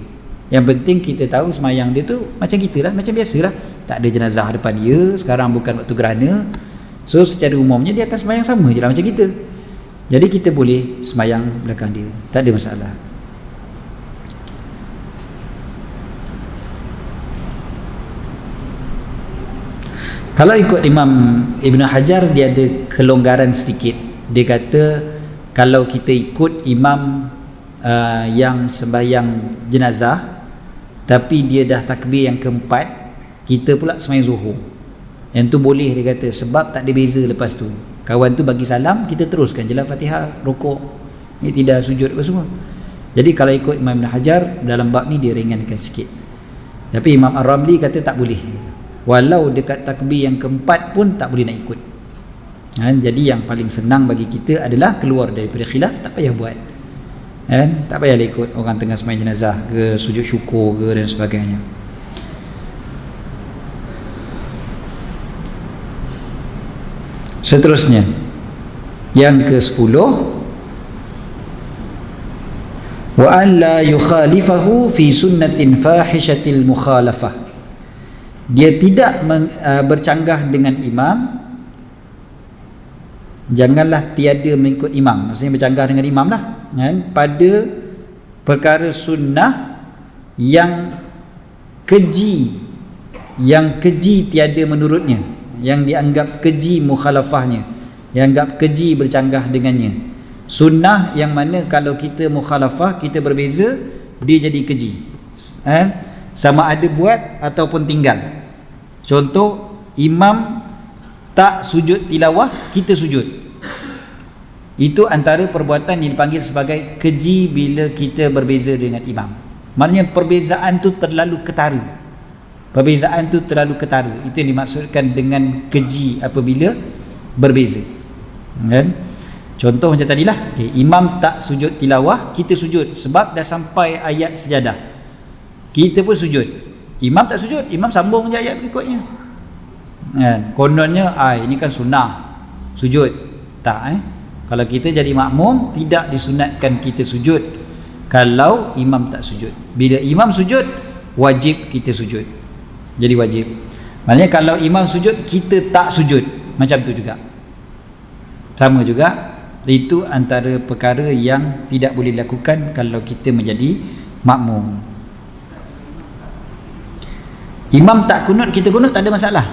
Yang penting kita tahu sembahyang dia tu macam kita lah, macam biasa lah. Tak ada jenazah depan dia, sekarang bukan waktu gerhana, so secara umumnya dia akan sembahyang sama je lah macam kita. Jadi kita boleh sembahyang belakang dia, tak ada masalah. Kalau ikut Imam Ibn Hajar, dia ada kelonggaran sedikit. Dia kata kalau kita ikut imam yang sembahyang jenazah, tapi dia dah takbir yang keempat, kita pula sembahyang zuhur, yang tu boleh, dia kata, sebab tak ada beza lepas tu. Kawan tu bagi salam, kita teruskan je lah Fatihah, rokok, i'tidal, sujud apa semua. Jadi kalau ikut Imam Ibn Hajar, dalam bab ni dia ringankan sikit. Tapi Imam Ar-Ramli kata tak boleh, walau dekat takbir yang keempat pun tak boleh nak ikut. Jadi yang paling senang bagi kita adalah keluar daripada khilaf, tak payah buat, tak payah ikut orang tengah sembahyang jenazah ke, sujud syukur ke dan sebagainya. Seterusnya yang ke-10, wa an la yukhalifahu fi sunnatin fahishatil mukhalafah. Dia tidak bercanggah dengan imam. Janganlah tiada mengikut imam, maksudnya bercanggah dengan imam lah, kan? Pada perkara sunnah yang keji tiada menurutnya, yang dianggap keji mukhalafahnya, yang dianggap keji bercanggah dengannya. Sunnah yang mana kalau kita mukhalafah, kita berbeza, dia jadi keji, sama ada buat ataupun tinggal. Contoh, imam tak sujud tilawah, kita sujud. Itu antara perbuatan yang dipanggil sebagai keji bila kita berbeza dengan imam. Maknanya perbezaan tu terlalu ketara. Perbezaan tu terlalu ketara. Itu yang dimaksudkan dengan keji apabila berbeza, kan? Contoh macam tadilah, imam tak sujud tilawah, kita sujud sebab dah sampai ayat sejadah, kita pun sujud. Imam tak sujud, imam sambung je ayat berikutnya, kononnya ini kan sunnah sujud. Tak, kalau kita jadi makmum, tidak disunatkan kita sujud kalau imam tak sujud. Bila imam sujud, wajib kita sujud, jadi wajib. Maknanya kalau imam sujud, kita tak sujud, macam tu juga, sama juga. Itu antara perkara yang tidak boleh dilakukan kalau kita menjadi makmum. Imam tak kunut, kita kunut, tak ada masalah,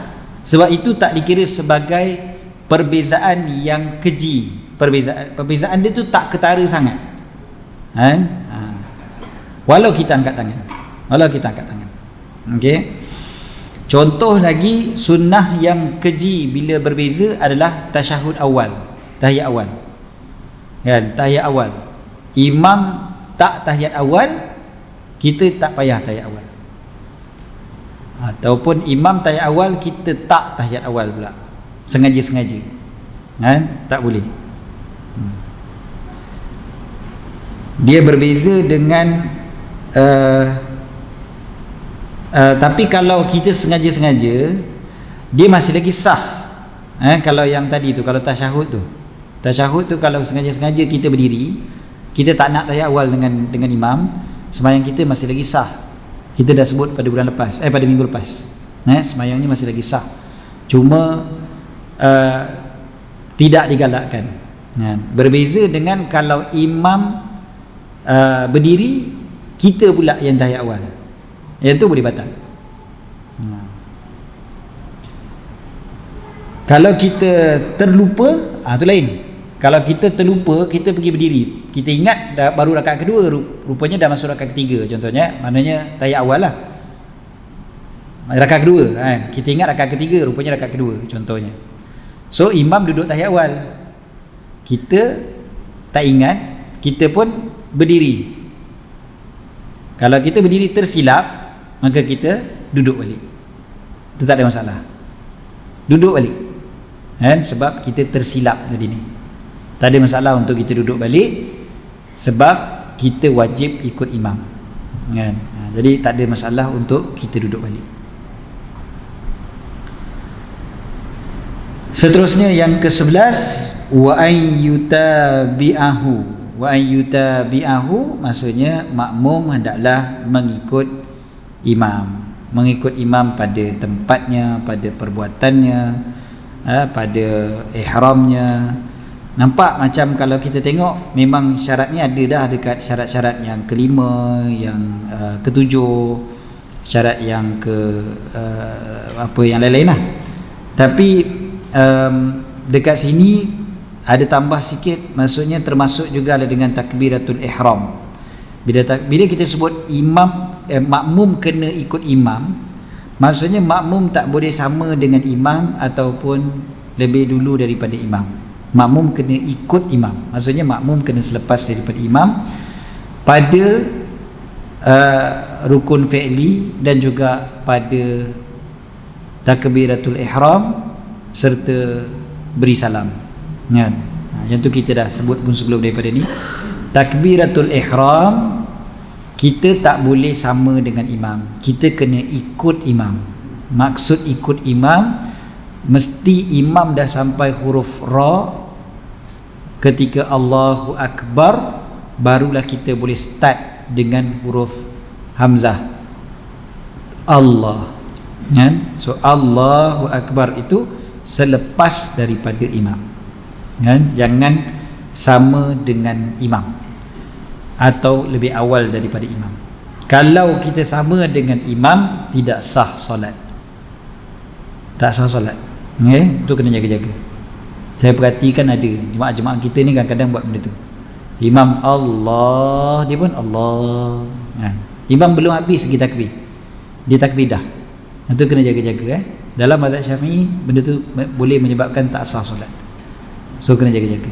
sebab itu tak dikira sebagai perbezaan yang keji. Perbezaan dia tu tak ketara sangat, walau kita angkat tangan, okey. Contoh lagi sunnah yang keji bila berbeza adalah tasyahud awal, tahiyat awal, kan? Tahiyat awal, imam tak tahiyat awal, kita tak payah tahiyat awal. Ataupun imam tahiyat awal, kita tak tahiyat awal pula, sengaja-sengaja, kan? Tak boleh. Dia berbeza dengan tapi kalau kita sengaja-sengaja, dia masih lagi sah. Kalau yang tadi tu, kalau tasyahud tu kalau sengaja-sengaja kita berdiri, kita tak nak tahiyat awal dengan imam, sembahyang kita masih lagi sah. Kita dah sebut pada bulan lepas, pada minggu lepas, sembahyangnya masih lagi sah. Cuma tidak digalakkan Berbeza dengan kalau imam berdiri, kita pula yang tahiyat awal, yang tu boleh batal. Kalau kita terlupa, tu lain. Kalau kita terlupa, kita pergi berdiri, kita ingat baru rakaat kedua, rupanya dah masuk rakaat ketiga contohnya, maknanya tahiyat awal lah, rakaat kedua kan? Kita ingat rakaat ketiga, rupanya rakaat kedua contohnya. So imam duduk tahiyat awal, kita tak ingat, kita pun berdiri. Kalau kita berdiri tersilap, maka kita duduk balik, itu tak ada masalah, duduk balik kan? Sebab kita tersilap tadi ni, tak ada masalah untuk kita duduk balik, sebab kita wajib ikut imam kan? Jadi tak ada masalah untuk kita duduk balik. Seterusnya yang ke-11, wa ayyutabi'ahu. Wa ayyutabi'ahu maksudnya makmum hendaklah mengikut imam, mengikut imam pada tempatnya, pada perbuatannya, pada ihramnya. Nampak macam kalau kita tengok memang syarat ni ada dah dekat syarat-syarat yang kelima, yang ketujuh, syarat yang apa yang lain-lain lah. Tapi dekat sini ada tambah sikit, maksudnya termasuk juga ada dengan takbiratul ihram. Bila kita sebut imam, makmum kena ikut imam, maksudnya makmum tak boleh sama dengan imam ataupun lebih dulu daripada imam. Makmum kena ikut imam, maksudnya makmum kena selepas daripada imam pada rukun fi'li dan juga pada takbiratul ihram serta beri salam kan? Yang tu kita dah sebut pun sebelum daripada ni. Takbiratul ihram kita tak boleh sama dengan imam, kita kena ikut imam. Maksud ikut imam, mesti imam dah sampai huruf ra, ketika Allahu Akbar barulah kita boleh start dengan huruf hamzah Allah kan? So Allahu Akbar itu selepas daripada imam kan? Jangan sama dengan imam atau lebih awal daripada imam. Kalau kita sama dengan imam, tidak sah solat, tak sah solat. Itu kena jaga-jaga. Saya perhatikan ada jemaah-jemaah kita ni kadang-kadang buat benda tu. Imam Allah, dia pun Allah kan? Imam belum habis lagi takbir, dia takbir dah. Itu kena jaga-jaga. Dalam mazhab Syafi'i benda tu boleh menyebabkan tak sah solat. So kena jaga-jaga.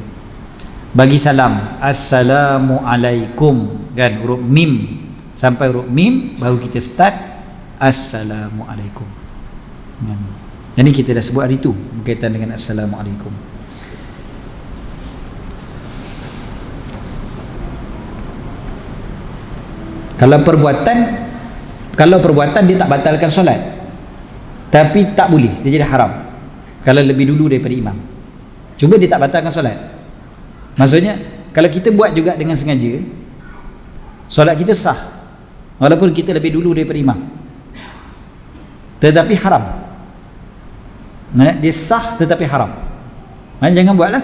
Bagi salam, Assalamualaikum kan, huruf mim sampai huruf mim baru kita start Assalamualaikum. Jadi kita dah sebut hari tu berkaitan dengan Assalamualaikum. Kalau perbuatan dia tak batalkan solat, tapi tak boleh, dia jadi haram kalau lebih dulu daripada imam. Cuba dia tak batalkan solat, maksudnya kalau kita buat juga dengan sengaja, solat kita sah walaupun kita lebih dulu daripada imam, tetapi haram. Dia sah tetapi haram. Jangan buatlah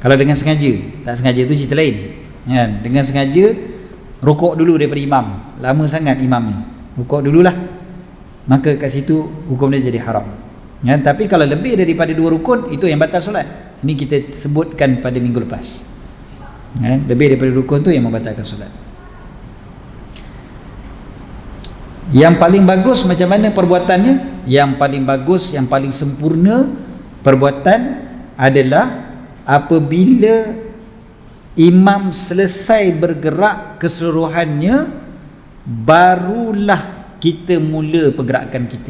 kalau dengan sengaja. Tak sengaja tu cerita lain kan? Dengan sengaja rukuk dulu daripada imam, lama sangat imam ni, rukuk dululah, maka kat situ hukum dia jadi haram kan? Tapi kalau lebih daripada 2 rukun, itu yang batal solat. Ini kita sebutkan pada minggu lepas kan? Lebih daripada rukun tu yang membatalkan solat. Yang paling bagus macam mana perbuatannya? Yang paling bagus, yang paling sempurna perbuatan adalah apabila imam selesai bergerak keseluruhannya, barulah kita mula pergerakan kita.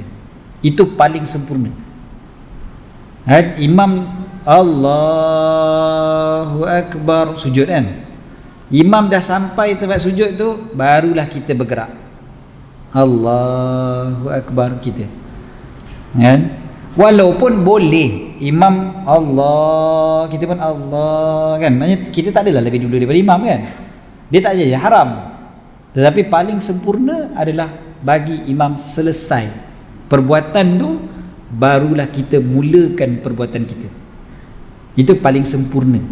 Itu paling sempurna. Imam Allahu Akbar sujud kan, imam dah sampai tempat sujud tu, barulah kita bergerak Allahu Akbar kita kan? Walaupun boleh imam Allah, kita pun Allah kan, maknanya kita tak adalah lebih dulu daripada imam kan, dia tak jadi haram. Tetapi paling sempurna adalah bagi imam selesai perbuatan tu, barulah kita mulakan perbuatan kita. Itu paling sempurna.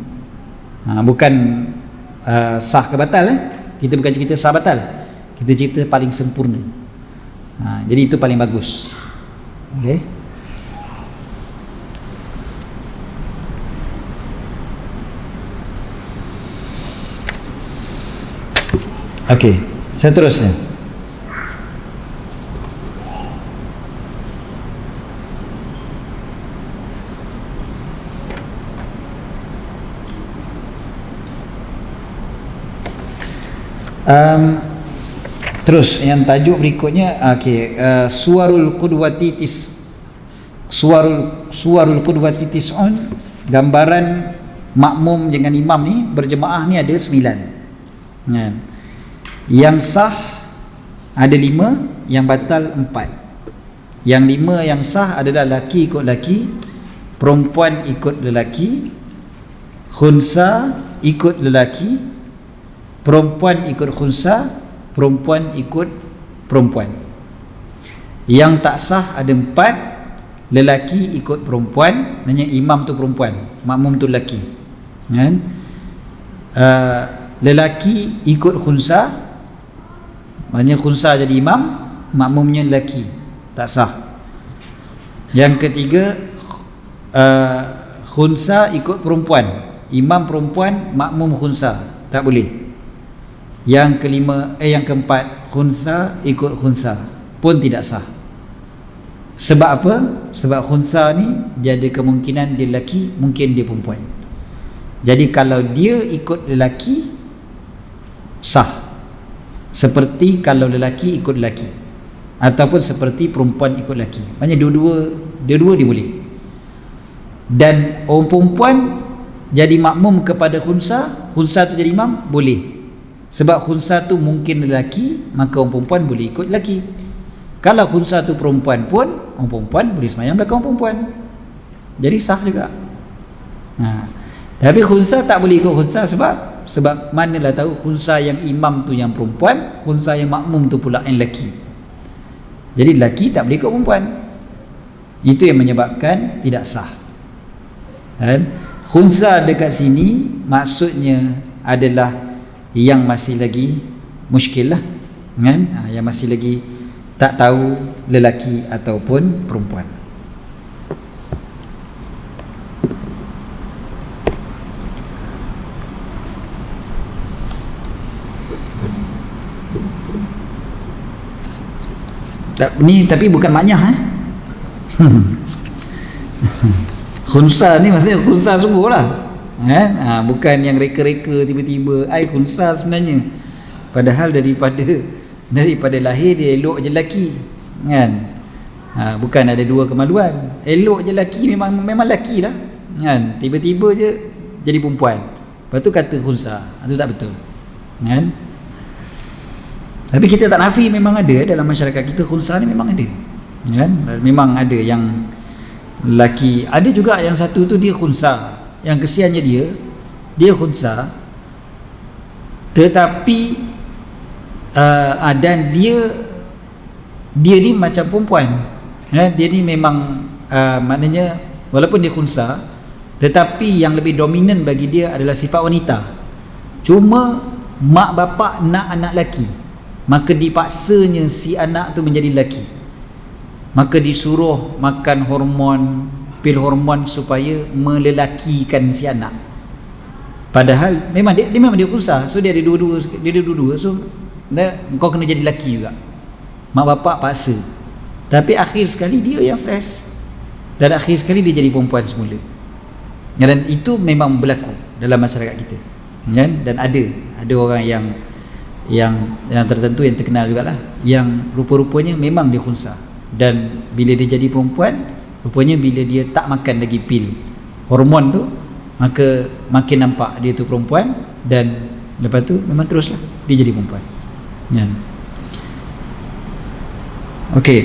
Bukan sah ke batal. Kita bukan cerita sah batal, kita cerita paling sempurna. Jadi itu paling bagus. Okay. Okey, seterusnya. Terus yang tajuk berikutnya, suwarul qudwati qudwati tis'un, gambaran makmum dengan imam ni berjemaah ni ada 9. Kan? Yang sah ada 5, yang batal 4. Yang 5 yang sah adalah laki ikut laki, perempuan ikut lelaki, khunsa ikut lelaki, perempuan ikut khunsa, perempuan ikut perempuan. Yang tak sah ada 4, lelaki ikut perempuan, maknanya imam tu perempuan, makmum tu lelaki. Kan? Lelaki ikut khunsa, maknanya khunsa jadi imam, makmumnya lelaki, tak sah. Yang ketiga, khunsa ikut perempuan, imam perempuan, makmum khunsa, tak boleh. Yang kelima, yang keempat, khunsa ikut khunsa, pun tidak sah. Sebab apa? Sebab khunsa ni dia ada kemungkinan dia lelaki, mungkin dia perempuan. Jadi kalau dia ikut lelaki, sah. Seperti kalau lelaki ikut lelaki, ataupun seperti perempuan ikut lelaki. Maknanya dua-dua dia boleh. Dan orang perempuan jadi makmum kepada khunsa, khunsa tu jadi imam, boleh. Sebab khunsa tu mungkin lelaki, maka orang perempuan boleh ikut lelaki. Kalau khunsa tu perempuan pun, orang perempuan boleh sembahyang belakang orang perempuan, jadi sah juga. Tapi khunsa tak boleh ikut khunsa, sebab manalah tahu khunsa yang imam tu yang perempuan, khunsa yang makmum tu pula yang lelaki. Jadi lelaki tak boleh ikut perempuan. Itu yang menyebabkan tidak sah. Dan khunsa dekat sini maksudnya adalah yang masih lagi muskil lah, kan? Yang masih lagi tak tahu lelaki ataupun perempuan. Ni tapi bukan maknyah khunsa ni maksudnya khunsa sungguh lah, kan? Bukan yang reka-reka tiba-tiba khunsa sebenarnya, padahal daripada lahir dia elok je lelaki, kan? Bukan ada dua kemaluan, elok je lelaki, memang lelaki lah, kan? Tiba-tiba je jadi perempuan, lepas tu kata khunsa, itu tak betul, kan? Tapi kita tak nafi, memang ada dalam masyarakat kita khunsa ni, memang ada, kan? Memang ada yang lelaki, ada juga yang satu tu dia khunsa, yang kesiannya dia khunsa, tetapi dan dia ni macam perempuan, dia ni memang maknanya walaupun dia khunsa, tetapi yang lebih dominan bagi dia adalah sifat wanita. Cuma mak bapak nak anak lelaki, maka dipaksanya si anak tu menjadi lelaki, maka disuruh makan pil hormon supaya melelakikan si anak. Padahal memang dia khunsa, so dia ada dua-dua, so kau kena jadi lelaki juga, mak bapak paksa. Tapi akhir sekali dia yang stres, dan akhir sekali dia jadi perempuan semula. Dan itu memang berlaku dalam masyarakat kita, kan? Dan ada orang yang tertentu, yang terkenal jugalah, yang rupa-rupanya memang dia khunsa, dan bila dia jadi perempuan, rupanya bila dia tak makan lagi pil hormon tu, maka makin nampak dia tu perempuan, dan lepas tu memang teruslah dia jadi perempuan, kan? Okey,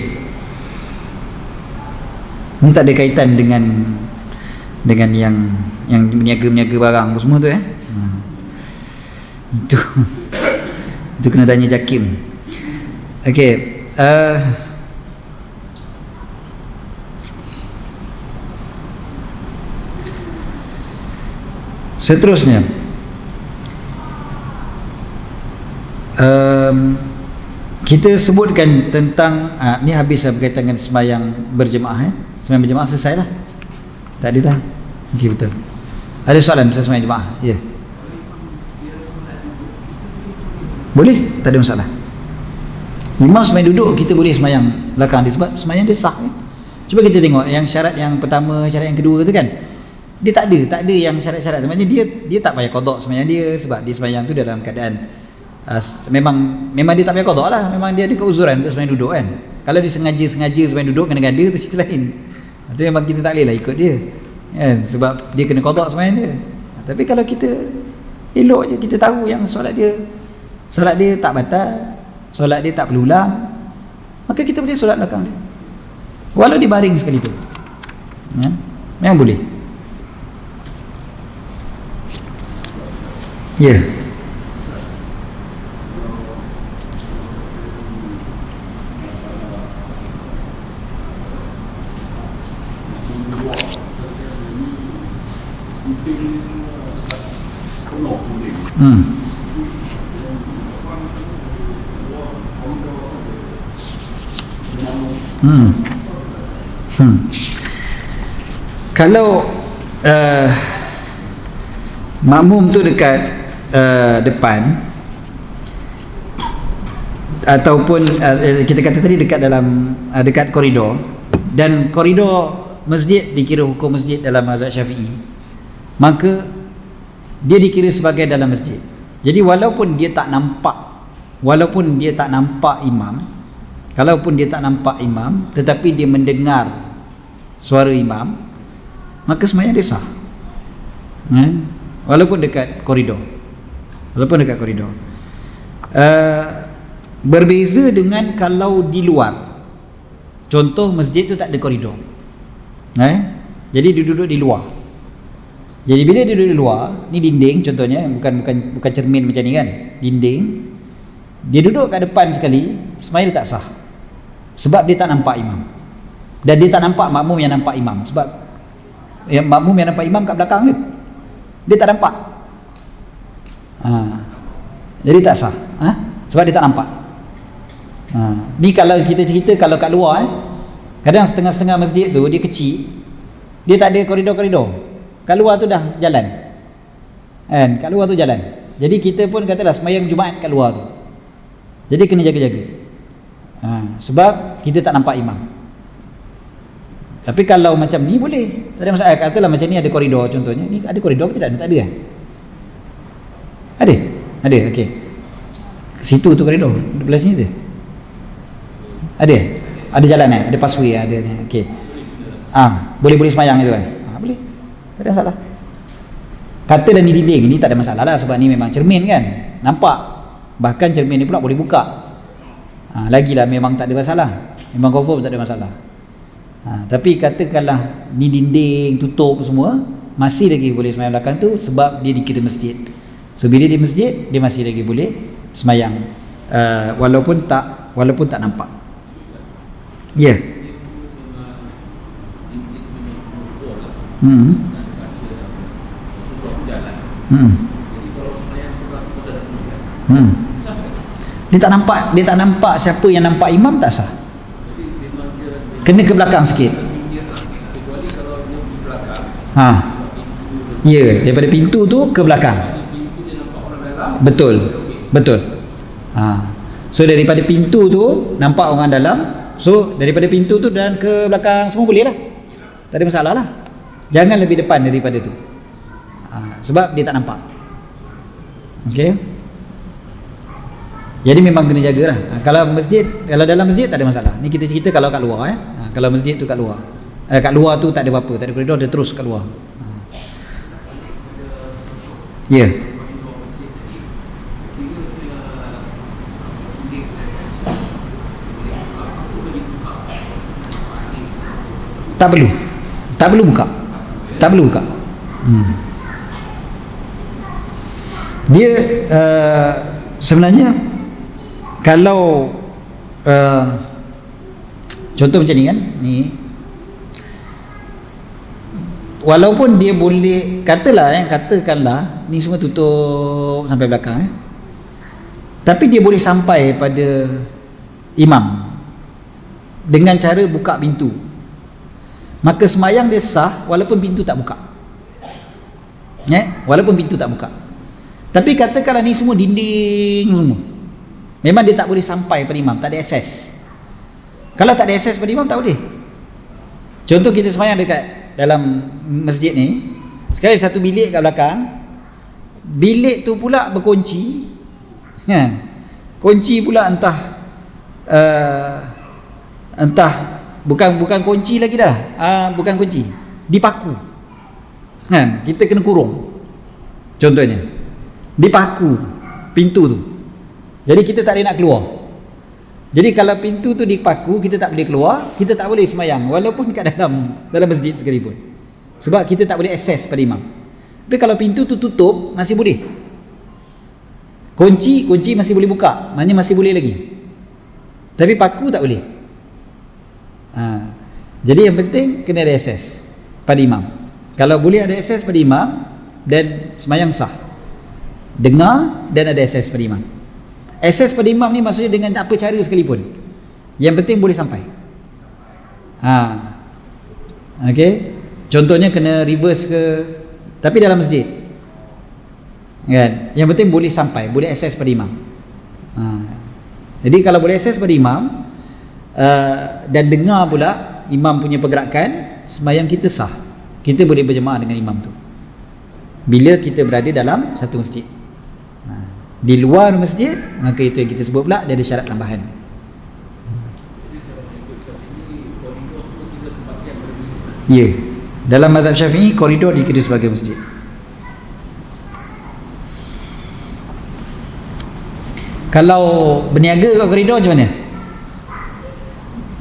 ini tak ada kaitan dengan yang meniaga barang semua tu, itu kena tanya JAKIM. Okey, Seterusnya, kita sebutkan tentang ni habis berkaitan dengan sembahyang berjemaah. Sembahyang berjemaah selesai lah. Tak ada dah. Okey, betul. Ada soalan pasal sembahyang jemaah? Ya. Boleh, tak ada masalah. Imam sembahyang duduk, kita boleh sembahyang belakang dia sebab sembahyang dia sah kan? Cuba kita tengok yang syarat yang pertama, syarat yang kedua tu kan. Dia tak ada yang syarat-syarat. Maksudnya dia tak payah qada sembahyang dia sebab dia sembahyang tu dalam keadaan memang dia tak payah qada lah. Memang dia ada keuzuran untuk sembahyang duduk kan. Kalau dia sengaja sembahyang duduk kena gada tu cerita lain. Itu memang kita tak boleh lah ikut dia kan, sebab dia kena qada sembahyang dia. Tapi kalau kita elok je, kita tahu yang solat dia tak batal, solat dia tak perlu ulang, maka kita boleh solat belakang dia walau dia baring sekalipun ya? Memang boleh. Ya. Kalau makmum tu dekat depan ataupun kita kata tadi dekat dalam dekat koridor, dan koridor masjid dikira hukum masjid dalam mazhab Syafi'i, maka dia dikira sebagai dalam masjid. Jadi walaupun dia tak nampak imam, kalaupun dia tak nampak imam tetapi dia mendengar suara imam, maka sembahyang dia sah kan? Walaupun dekat koridor. Berbeza dengan kalau di luar. Contoh masjid tu tak ada koridor, jadi dia duduk di luar. Jadi bila dia duduk di luar, ni dinding contohnya, bukan cermin macam ni kan, dinding, dia duduk kat depan sekali, sembahyang dia tak sah sebab dia tak nampak imam, dan dia tak nampak makmum yang nampak imam. Sebab makmum yang nampak imam kat belakang dia tak nampak, jadi tak sah sebab dia tak nampak. Ni kalau kita cerita kalau kat luar kadang setengah-setengah masjid tu dia kecil, dia tak ada koridor-koridor, kat luar tu dah jalan kan, kat luar tu jalan. Jadi kita pun katalah sembahyang Jumaat kat luar tu, jadi kena jaga-jaga sebab kita tak nampak imam. Tapi kalau macam ni boleh, tak ada masalah. Katalah macam ni ada koridor contohnya, ni ada koridor ke tidak? Tak ada kan? Ada, okey. Situ tu koridor, belah sini ada jalan ada pathway ada ni, okey. Boleh sembahyang itu kan? Boleh, tak ada masalah. Katalah ni dinding, ni tak ada masalah lah sebab ni memang cermin kan, nampak. Bahkan cermin ni pula boleh buka. Lagilah memang tak ada masalah, memang confirm tak ada masalah. Tapi katakanlah ni dinding tutup semua, masih lagi boleh sembahyang belakang tu sebab dia dikira masjid. So bila dia masjid, dia masih lagi boleh sembahyang walaupun tak nampak. Ya. Dia tak nampak siapa yang nampak imam, tak sah. Kena ke belakang sikit. Ya, daripada pintu tu ke belakang. Betul. So daripada pintu tu nampak orang dalam, so daripada pintu tu dan ke belakang semua boleh lah, tak ada masalah lah. Jangan lebih depan daripada tu, sebab dia tak nampak. Okey, jadi memang kena jagalah. Kalau dalam masjid tak ada masalah. Ni kita cerita kalau kat luar kalau masjid tu kat luar. Kat luar tu tak ada apa-apa, tak ada koridor, dia terus kat luar. Ya. Tak perlu buka. Dia sebenarnya kalau contoh macam ni kan, ni walaupun dia boleh katakanlah ni semua tutup sampai belakang, tapi dia boleh sampai pada imam dengan cara buka pintu, maka semayang dia sah walaupun pintu tak buka. Walaupun pintu tak buka. Tapi katakanlah ni semua dinding semua, memang dia tak boleh sampai pada imam, tak ada akses. Kalau tak ada akses pada imam, tak boleh. Contoh kita semayang dekat dalam masjid ni, sekali satu bilik kat belakang, bilik tu pula berkunci, kunci pula entah bukan kunci lagi dah, bukan kunci, dipaku, kita kena kurung, contohnya dipaku pintu tu, jadi kita tak boleh nak keluar. Jadi kalau pintu tu dipaku, kita tak boleh keluar, kita tak boleh semayang walaupun kat dalam masjid sekalipun, sebab kita tak boleh akses pada imam. Tapi kalau pintu tu tutup, masih boleh. Kunci masih boleh buka, maknanya masih boleh lagi. Tapi paku tak boleh. Jadi yang penting kena ada akses pada imam. Kalau boleh ada akses pada imam, dan semayang sah. Dengar dan ada akses pada imam. Akses pada imam ni maksudnya dengan apa cara sekalipun, yang penting boleh sampai. Okey. Contohnya kena reverse ke, tapi dalam masjid, kan? Yang penting boleh sampai, boleh akses pada imam. Jadi kalau boleh akses pada imam, dan dengar pula imam punya pergerakan, sembahyang kita sah. Kita boleh berjemaah dengan imam tu bila kita berada dalam satu masjid. Di luar masjid, maka itu yang kita sebut pula dia ada syarat tambahan. Ya, dalam mazhab Syafi'i koridor dikira sebagai masjid. Kalau berniaga kat koridor macam mana?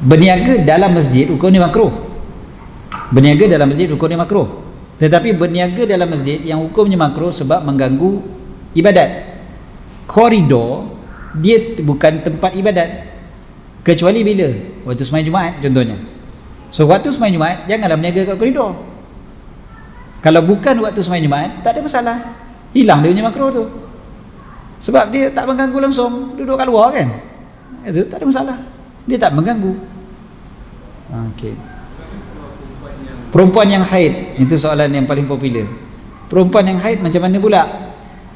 Berniaga dalam masjid hukumnya makruh. Berniaga dalam masjid hukumnya makruh. Tetapi berniaga dalam masjid yang hukumnya makruh sebab mengganggu ibadat. Koridor dia bukan tempat ibadat, kecuali bila? Waktu sembahyang Jumaat contohnya. So waktu sembahyang Jumaat janganlah berniaga kat koridor. Kalau bukan waktu sembahyang Jumaat, tak ada masalah, hilang dia punya makruh tu, sebab dia tak mengganggu langsung, duduk kat luar kan, itu tak ada masalah, dia tak mengganggu. Okey. Perempuan yang haid, itu soalan yang paling popular. Perempuan yang haid macam mana pula?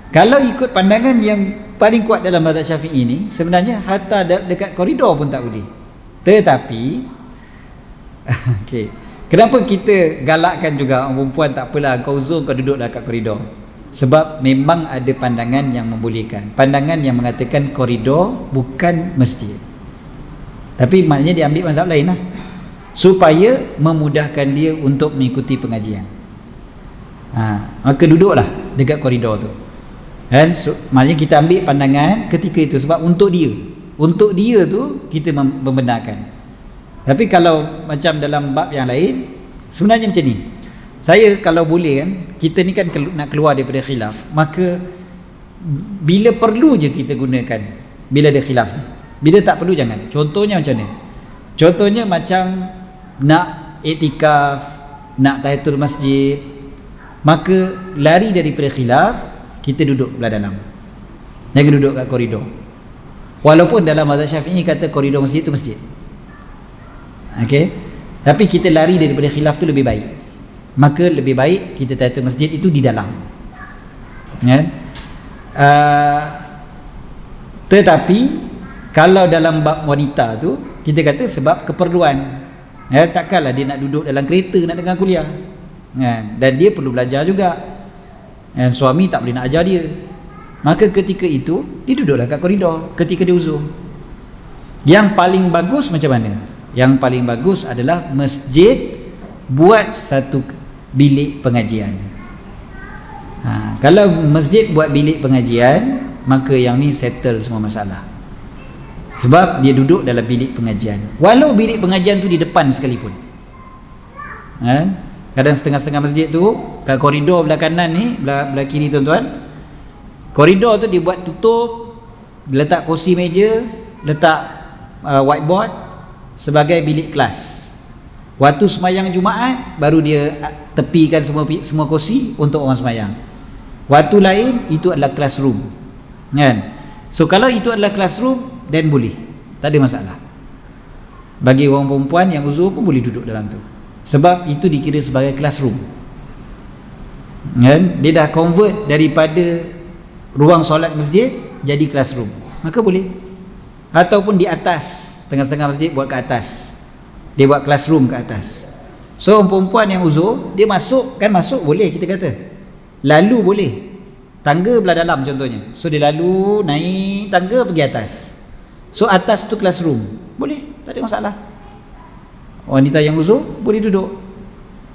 Kalau ikut pandangan yang paling kuat dalam mazhab Syafi'i ini, sebenarnya hatta dekat koridor pun tak boleh. Tetapi okey, kenapa kita galakkan juga orang perempuan, tak apalah kau uzur, kau duduklah kat koridor? Sebab memang ada pandangan yang membolehkan, pandangan yang mengatakan koridor bukan masjid. Tapi maknanya dia ambil mazhab lain lah, supaya memudahkan dia untuk mengikuti pengajian. Maka duduklah dekat koridor tu. Dan maknanya kita ambil pandangan ketika itu sebab untuk dia tu kita membenarkan. Tapi kalau macam dalam bab yang lain, sebenarnya macam ni, saya kalau boleh kan, kita ni kan nak keluar daripada khilaf, maka bila perlu je kita gunakan, bila ada khilaf. Bila tak perlu jangan. Contohnya macam mana? Contohnya macam nak iktikaf, nak tahiyatul masjid, maka lari daripada khilaf, kita duduk belah dalam, jangan duduk kat koridor. Walaupun dalam mazhab Syafi'i kata koridor masjid tu masjid, okey, tapi kita lari daripada khilaf tu lebih baik. Maka lebih baik kita tahiyatul masjid itu di dalam, kan? Tetapi kalau dalam bab wanita tu, kita kata sebab keperluan, takkanlah dia nak duduk dalam kereta nak dengar kuliah, kan? Dan dia perlu belajar juga, suami tak boleh nak ajar dia, maka ketika itu dia duduklah kat koridor ketika dia uzur. Yang paling bagus macam mana? Yang paling bagus adalah masjid buat satu bilik pengajian. Kalau masjid buat bilik pengajian, maka yang ni settle semua masalah, sebab dia duduk dalam bilik pengajian, walau bilik pengajian tu di depan sekalipun. Kadang setengah-setengah masjid tu kat koridor belah kanan ni, belah kiri tuan-tuan, koridor tu dibuat tutup, letak kursi meja, letak whiteboard sebagai bilik kelas. Waktu semayang Jumaat baru dia tepikan semua kursi untuk orang semayang. Waktu lain itu adalah classroom, kan? So kalau itu adalah classroom, then boleh, tak ada masalah. Bagi orang perempuan yang uzur pun boleh duduk dalam tu, sebab itu dikira sebagai classroom, kan? Dia dah convert daripada ruang solat masjid jadi classroom, maka boleh. Ataupun di atas, tengah-tengah masjid buat ke atas, dia buat classroom ke atas. So orang perempuan yang uzur, dia masuk, kan masuk boleh kita kata, lalu boleh, tangga belah dalam contohnya, so dia lalu naik tangga pergi atas, so atas tu classroom, boleh, tak ada masalah. Wanita yang uzur boleh duduk.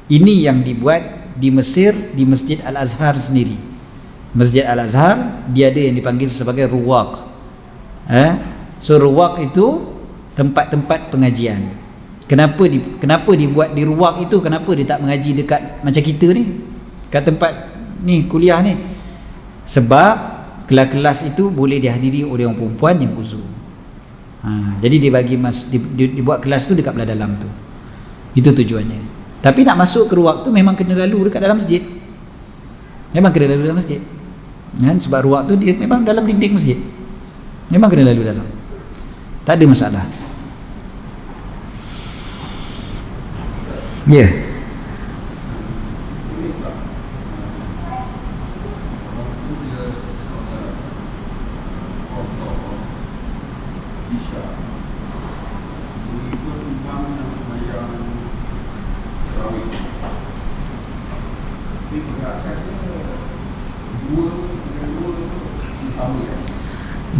Ini yang dibuat di Mesir, di Masjid Al-Azhar sendiri. Masjid Al-Azhar dia ada yang dipanggil sebagai ruwaq. So ruwaq itu tempat-tempat pengajian. Kenapa dibuat di ruwaq itu? Kenapa dia tak mengaji dekat macam kita ni, kat tempat ni kuliah ni? Sebab kelas-kelas itu boleh dihadiri oleh orang perempuan yang uzur. Jadi dia bagi dibuat kelas tu dekat belah dalam tu. Itu tujuannya. Tapi nak masuk ke ruwaq tu memang kena lalu dekat dalam masjid. Memang kena lalu dalam masjid, kan? Sebab ruwaq tu dia memang dalam dinding masjid, memang kena lalu dalam. Tak ada masalah. Ya. Yeah.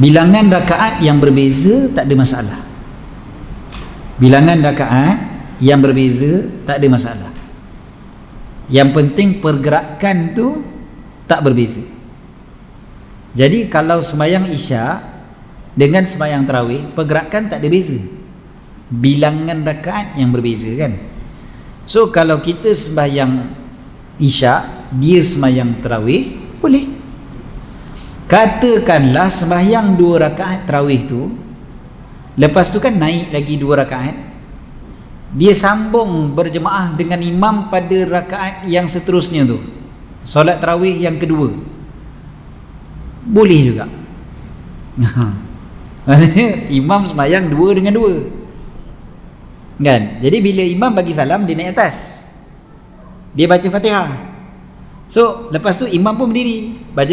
Bilangan rakaat yang berbeza tak ada masalah. Bilangan rakaat yang berbeza tak ada masalah. Yang penting pergerakan tu tak berbeza. Jadi kalau sembahyang Isyak dengan sembahyang tarawih, pergerakan tak ada beza. Bilangan rakaat yang berbeza, kan? So kalau kita sembahyang Isyak, dia sembahyang tarawih, boleh. Katakanlah sembahyang 2 rakaat tarawih tu, lepas tu kan naik lagi 2 rakaat, dia sambung berjemaah dengan imam pada rakaat yang seterusnya tu, solat tarawih yang kedua, boleh juga. Maksudnya imam sembahyang 2 dengan 2, kan? Jadi bila imam bagi salam, dia naik atas, dia baca Fatihah. So lepas tu imam pun berdiri, baca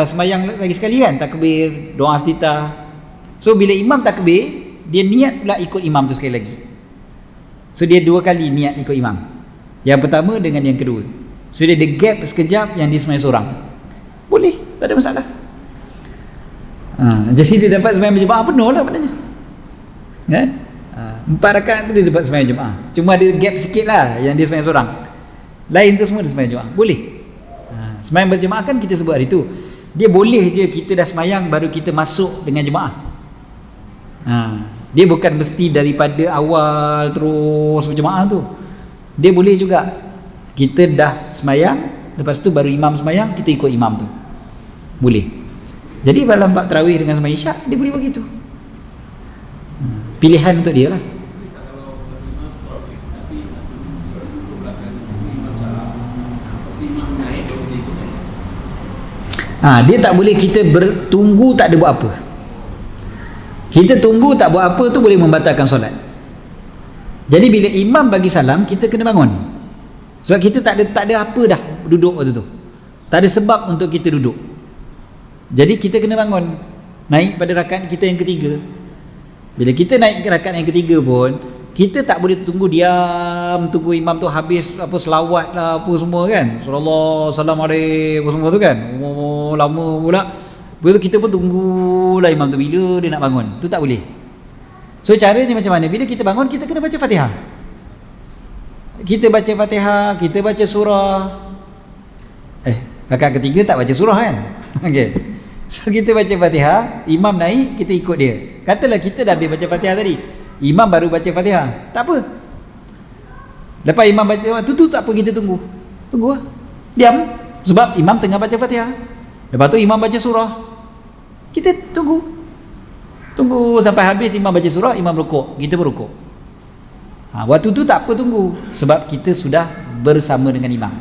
sembahyang lagi sekali, kan? Takbir, doa iftitah. So bila imam takbir, dia niat pula ikut imam tu sekali lagi. So dia 2 kali niat ikut imam, yang pertama dengan yang kedua. So dia ada gap sekejap yang dia sembahyang seorang, boleh, tak ada masalah. Jadi dia dapat sembahyang berjemaah penuh lah maknanya, kan? 4 rakaat tu dia dapat sembahyang jemaah, cuma ada gap sikit lah yang dia sembahyang seorang. Lain tu semua dia sembahyang jemaah, boleh. Sembahyang berjemaah kan kita sebut hari tu, dia boleh je kita dah sembahyang baru kita masuk dengan jemaah. Dia bukan mesti daripada awal terus berjemaah tu. Dia boleh juga kita dah sembahyang, lepas tu baru imam sembahyang, kita ikut imam tu, boleh. Jadi dalam bab tarawih dengan sembahyang Isyak, dia boleh begitu. Pilihan untuk dia lah. Dia tak boleh kita bertunggu tak ada buat apa. Kita tunggu tak buat apa tu boleh membatalkan solat. Jadi bila imam bagi salam, kita kena bangun. Sebab kita tak ada apa dah duduk waktu tu, tak ada sebab untuk kita duduk. Jadi kita kena bangun, naik pada rakaat kita yang ketiga. Bila kita naik ke rakaat yang ketiga pun, kita tak boleh tunggu diam, tunggu imam tu habis apa selawat lah apa semua, kan? Sallallahu alaihi apa semua tu, kan? Lama pula. Lepas tu kita pun tunggulah imam tu bila dia nak bangun. Tu tak boleh. So caranya macam mana? Bila kita bangun, kita kena baca Fatihah. Kita baca Fatihah, kita baca surah. Rakaat ketiga tak baca surah, kan? Okey. So kita baca Fatihah, imam naik, kita ikut dia. Katalah kita dah habis baca Fatihah tadi, imam baru baca Fatihah, tak apa. Lepas imam baca tu tak apa, kita tunggu lah, diam, sebab imam tengah baca Fatihah. Lepas tu imam baca surah, kita tunggu sampai habis imam baca surah, imam rukuk, kita pun rukuk. Waktu tu tak apa tunggu, sebab kita sudah bersama dengan imam.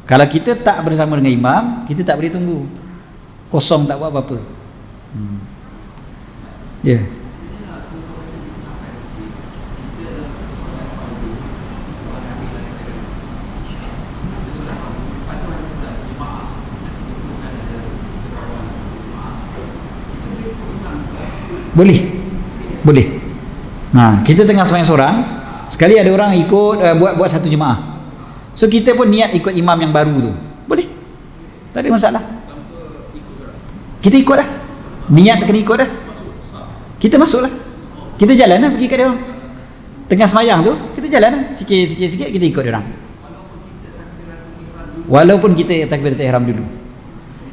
Kalau kita tak bersama dengan imam, kita tak boleh tunggu, kosong, tak buat apa-apa. Ya. Boleh. Kita tengah sembahyang seorang, sekali ada orang ikut buat satu jemaah. So kita pun niat ikut imam yang baru tu. Boleh. Tak ada masalah. Kita ikut dah. Niat kena ikut dah. Kita masuklah. Kita jalan lah pergi kat dia orang. Tengah sembahyang tu, kita jalan lah. Sikit kita ikut dia orang. Walaupun kita takbiratul ihram dulu.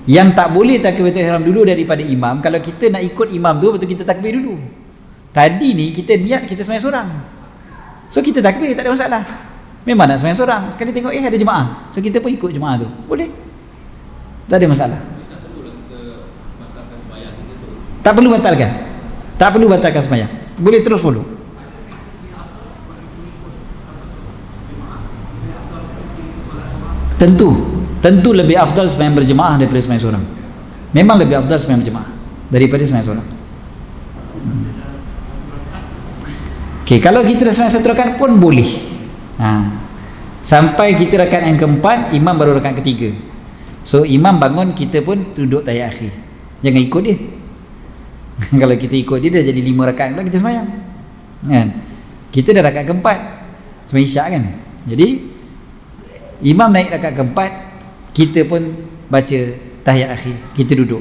Yang tak boleh takbiratul ihram dulu daripada imam, kalau kita nak ikut imam tu, betul kita takbir dulu. Tadi ni kita niat kita sembahyang seorang, so kita takbir, tak ada masalah. Memang nak sembahyang seorang, sekali tengok ada jemaah, so kita pun ikut jemaah tu, boleh, tak ada masalah. Tak perlu batalkan sembahyang, boleh terus follow. Tentu lebih afdal sembahyang berjemaah daripada sembahyang seorang. Memang lebih afdal sembahyang berjemaah daripada sembahyang seorang. Okey, kalau kita dah sembahyang satu rakaat pun boleh. Sampai kita rakaat yang keempat, imam baru rakaat ketiga. So imam bangun, kita pun duduk tahiyat akhir. Jangan ikut dia. Kalau kita ikut dia, dah jadi 5 rakaat pula kita sembahyang. Kan? Kita dah rakaat keempat, sembahyang isyak kan. Jadi imam naik rakaat keempat, kita pun baca tahiyat akhir, kita duduk.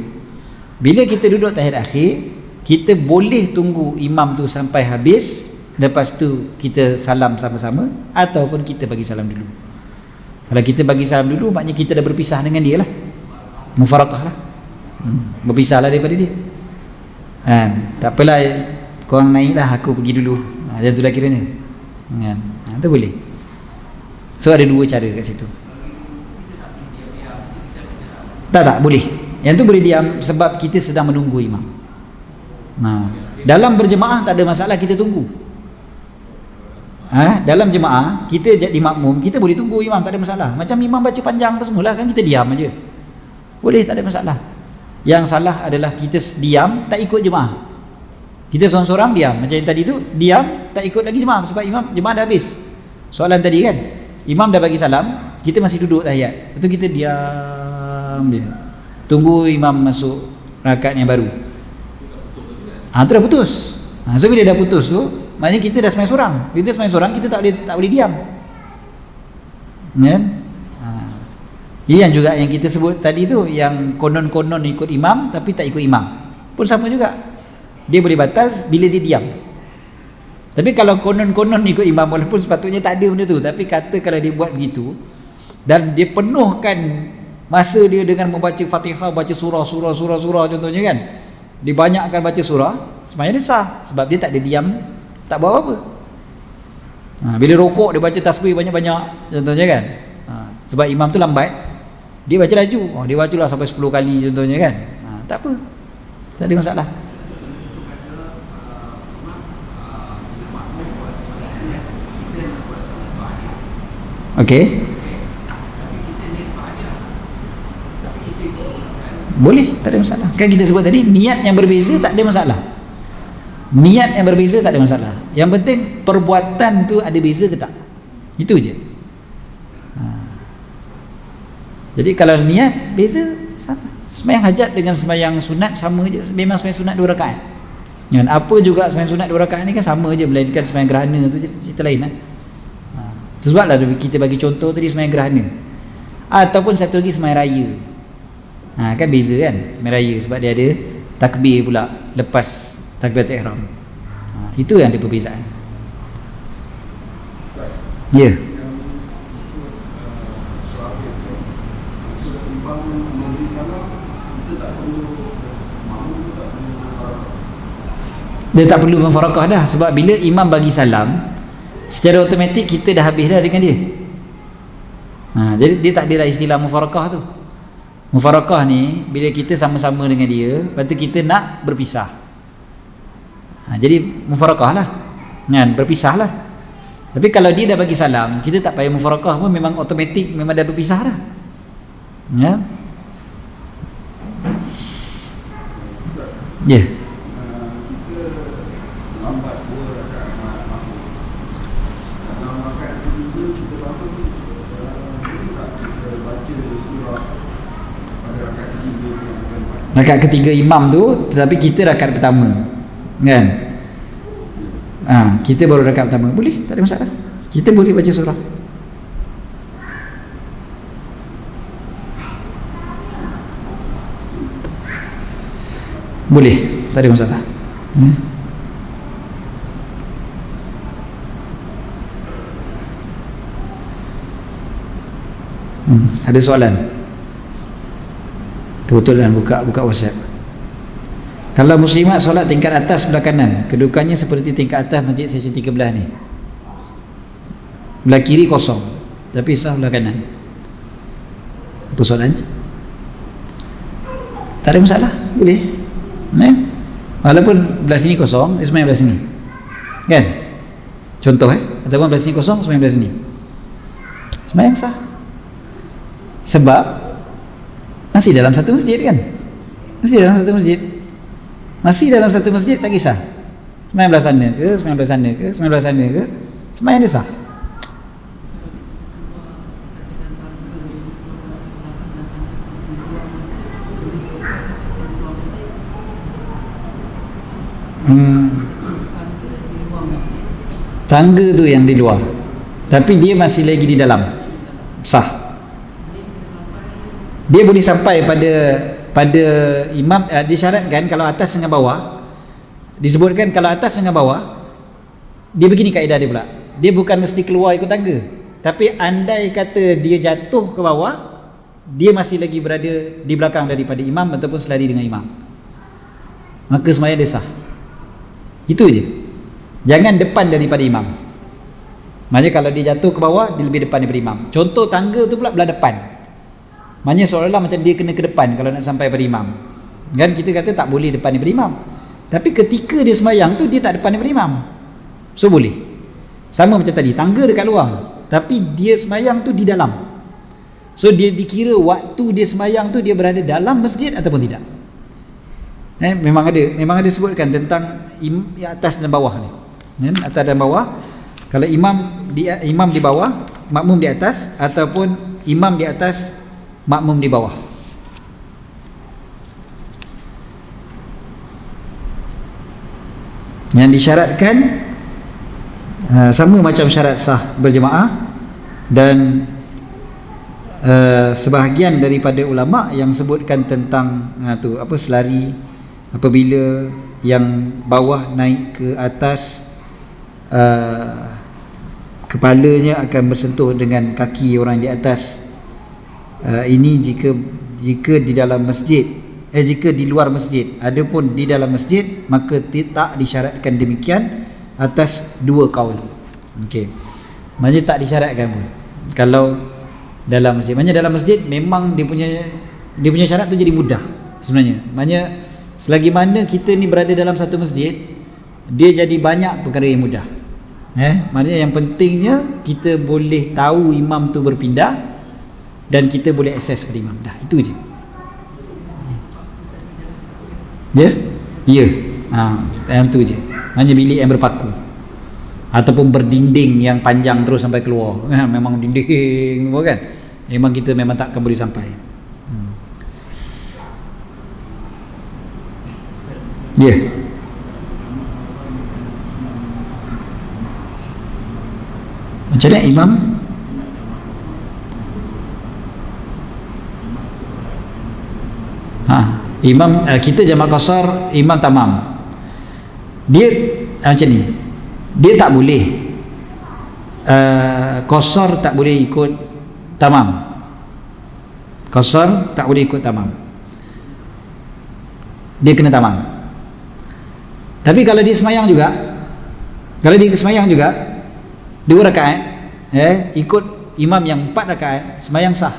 Bila kita duduk tahiyat akhir, kita boleh tunggu imam tu sampai habis, lepas tu kita salam sama-sama, ataupun kita bagi salam dulu. Kalau kita bagi salam dulu, maknanya kita dah berpisah dengan dia lah, mufarakah lah, berpisah lah daripada dia. Tak apalah, korang naik lah, aku pergi dulu, macam tu lah kiranya. Itu boleh. So ada 2 cara kat situ. Tak boleh. Yang tu boleh diam, sebab kita sedang menunggu imam. Dalam berjemaah tak ada masalah kita tunggu. Dalam jemaah kita jadi makmum, kita boleh tunggu imam, tak ada masalah. Macam imam baca panjang apa semualah kan, kita diam aja. Boleh, tak ada masalah. Yang salah adalah kita diam, tak ikut jemaah. Kita seorang-seorang diam, macam yang tadi tu, diam, tak ikut lagi jemaah, sebab jemaah dah habis. Soalan tadi kan, imam dah bagi salam, kita masih duduk tahiyat, lepas tu kita diam dia, tunggu imam masuk rakaat yang baru. Tu dah putus. So bila dah putus tu, maknanya kita dah sembahyang seorang. Bila kita sembahyang seorang, kita tak boleh diam, kan? Yang juga yang kita sebut tadi tu, yang konon-konon ikut imam tapi tak ikut imam, pun sama juga, dia boleh batal bila dia diam. Tapi kalau konon-konon ikut imam, walaupun sepatutnya tak ada benda tu, tapi kata kalau dia buat begitu dan dia penuhkan masa dia dengan membaca Fatihah, baca surah contohnya kan, dia banyakkan baca surah, sebenarnya dia sah, sebab dia tak ada diam, tak buat apa-apa. Bila rokok dia baca tasbih banyak-banyak contohnya kan, sebab imam tu lambat, dia baca laju, dia baca lah sampai 10 kali contohnya kan, tak apa, tak ada masalah. Okey, boleh, tak ada masalah. Kan kita sebut tadi, niat yang berbeza tak ada masalah. Niat yang berbeza tak ada masalah. Yang penting perbuatan tu ada beza ke tak, itu je. Jadi kalau niat beza, sama. Sembahyang hajat dengan sembahyang sunat sama je. Memang sembahyang sunat 2 rakaat. Dan apa juga sembahyang sunat 2 rakaat ni kan sama je, melainkan sembahyang gerhana tu cerita lain lah. Sebablah kita bagi contoh tadi sembahyang gerhana, ataupun satu lagi sembahyang raya. Kan beza kan, sembahyang raya sebab dia ada takbir pula lepas takbiratul ihram. Itu yang ada perbezaan. Ya. Dia tak perlu mufarakah dah, sebab bila imam bagi salam, secara automatik kita dah habis dah dengan dia. Jadi dia tak ada lah istilah mufarakah tu. Mufarakah ni bila kita sama-sama dengan dia, lepas tu kita nak berpisah. Jadi mufarakah lah, kan, berpisah lah. Tapi kalau dia dah bagi salam, kita tak payah mufarakah pun, memang automatik, memang dah berpisah dah. Ya. Ya. Yeah. Kita lambat 2 rakaat masuk. Dalam rakaat ketiga kita bangun, boleh tak kita baca surah pada rakaat ketiga yang keempat? Rakaat ketiga imam tu, tetapi kita rakaat pertama, kan? Kita baru rakaat pertama, boleh, tak ada masalah. Kita boleh baca surah. Boleh, tak ada masalah. Ada soalan? Kebetulan buka WhatsApp. Kalau muslimat solat tingkat atas sebelah kanan, kedudukannya seperti tingkat atas masjid section 13 ni. Belah kiri kosong, tapi sah belah kanan. Apa soalannya? Tak ada masalah, boleh. Walaupun belah sini kosong, dia semayang belah sini, kan? Contoh ataupun belah sini kosong, semayang belah sini, semayang sah. Sebab masih dalam satu masjid, kan? Masih dalam satu masjid. Masih dalam satu masjid, tak kisah semayang belah sana ke, semayang belah sana ke, semayang belah sana ke, semayang dia sah. Tangga tu yang di luar, tapi dia masih lagi di dalam, sah. Dia boleh sampai pada imam. Disyaratkan kalau atas dengan bawah, disebutkan kalau atas dengan bawah, dia begini kaedah dia pula, dia bukan mesti keluar ikut tangga, tapi andai kata dia jatuh ke bawah, dia masih lagi berada di belakang daripada imam ataupun selari dengan imam, maka sembahyang dia sah. Itu je, jangan depan daripada imam. Maknanya kalau dia jatuh ke bawah, dia lebih depan daripada imam. Contoh tangga tu pula belah depan, maknanya seolah-olah macam dia kena ke depan kalau nak sampai pada imam, kan? Kita kata tak boleh depan daripada imam, tapi ketika dia sembahyang tu dia tak depan daripada imam, so boleh. Sama macam tadi, tangga dekat luar, tapi dia sembahyang tu di dalam, so dia dikira waktu dia sembahyang tu dia berada dalam masjid ataupun tidak. Memang ada sebutkan tentang atas dan bawah ni, atas dan bawah. Kalau imam di bawah, makmum di atas, ataupun imam di atas, makmum di bawah. Yang disyaratkan sama macam syarat sah berjemaah, dan sebahagian daripada ulama yang sebutkan tentang selari apabila yang bawah naik ke atas, kepalanya akan bersentuh dengan kaki orang di atas. Ini jika di dalam masjid, jika di luar masjid. Adapun di dalam masjid, maka tak disyaratkan demikian atas dua kaul. Okey. Maknanya tak disyaratkan pun kalau dalam masjid. Maknanya dalam masjid memang dia punya syarat tu jadi mudah sebenarnya. Maknanya selagi mana kita ni berada dalam satu masjid, dia jadi banyak perkara yang mudah. Maknanya yang pentingnya kita boleh tahu imam tu berpindah dan kita boleh akses pada imam. Dah, itu je. Ya? Ya. Yang tu je. Hanya bilik yang berpaku ataupun berdinding yang panjang terus sampai keluar. Memang dinding semua, kan? Memang kita memang takkan boleh sampai. Ya. Macam mana imam? Imam kita jamak qasar, imam tamam. Dia macam ni. Dia tak boleh qasar tak boleh ikut tamam. Qasar tak boleh ikut tamam. Dia kena tamam. Tapi kalau dia semayang juga, dua rakaat, ikut imam yang 4 rakaat, semayang sah.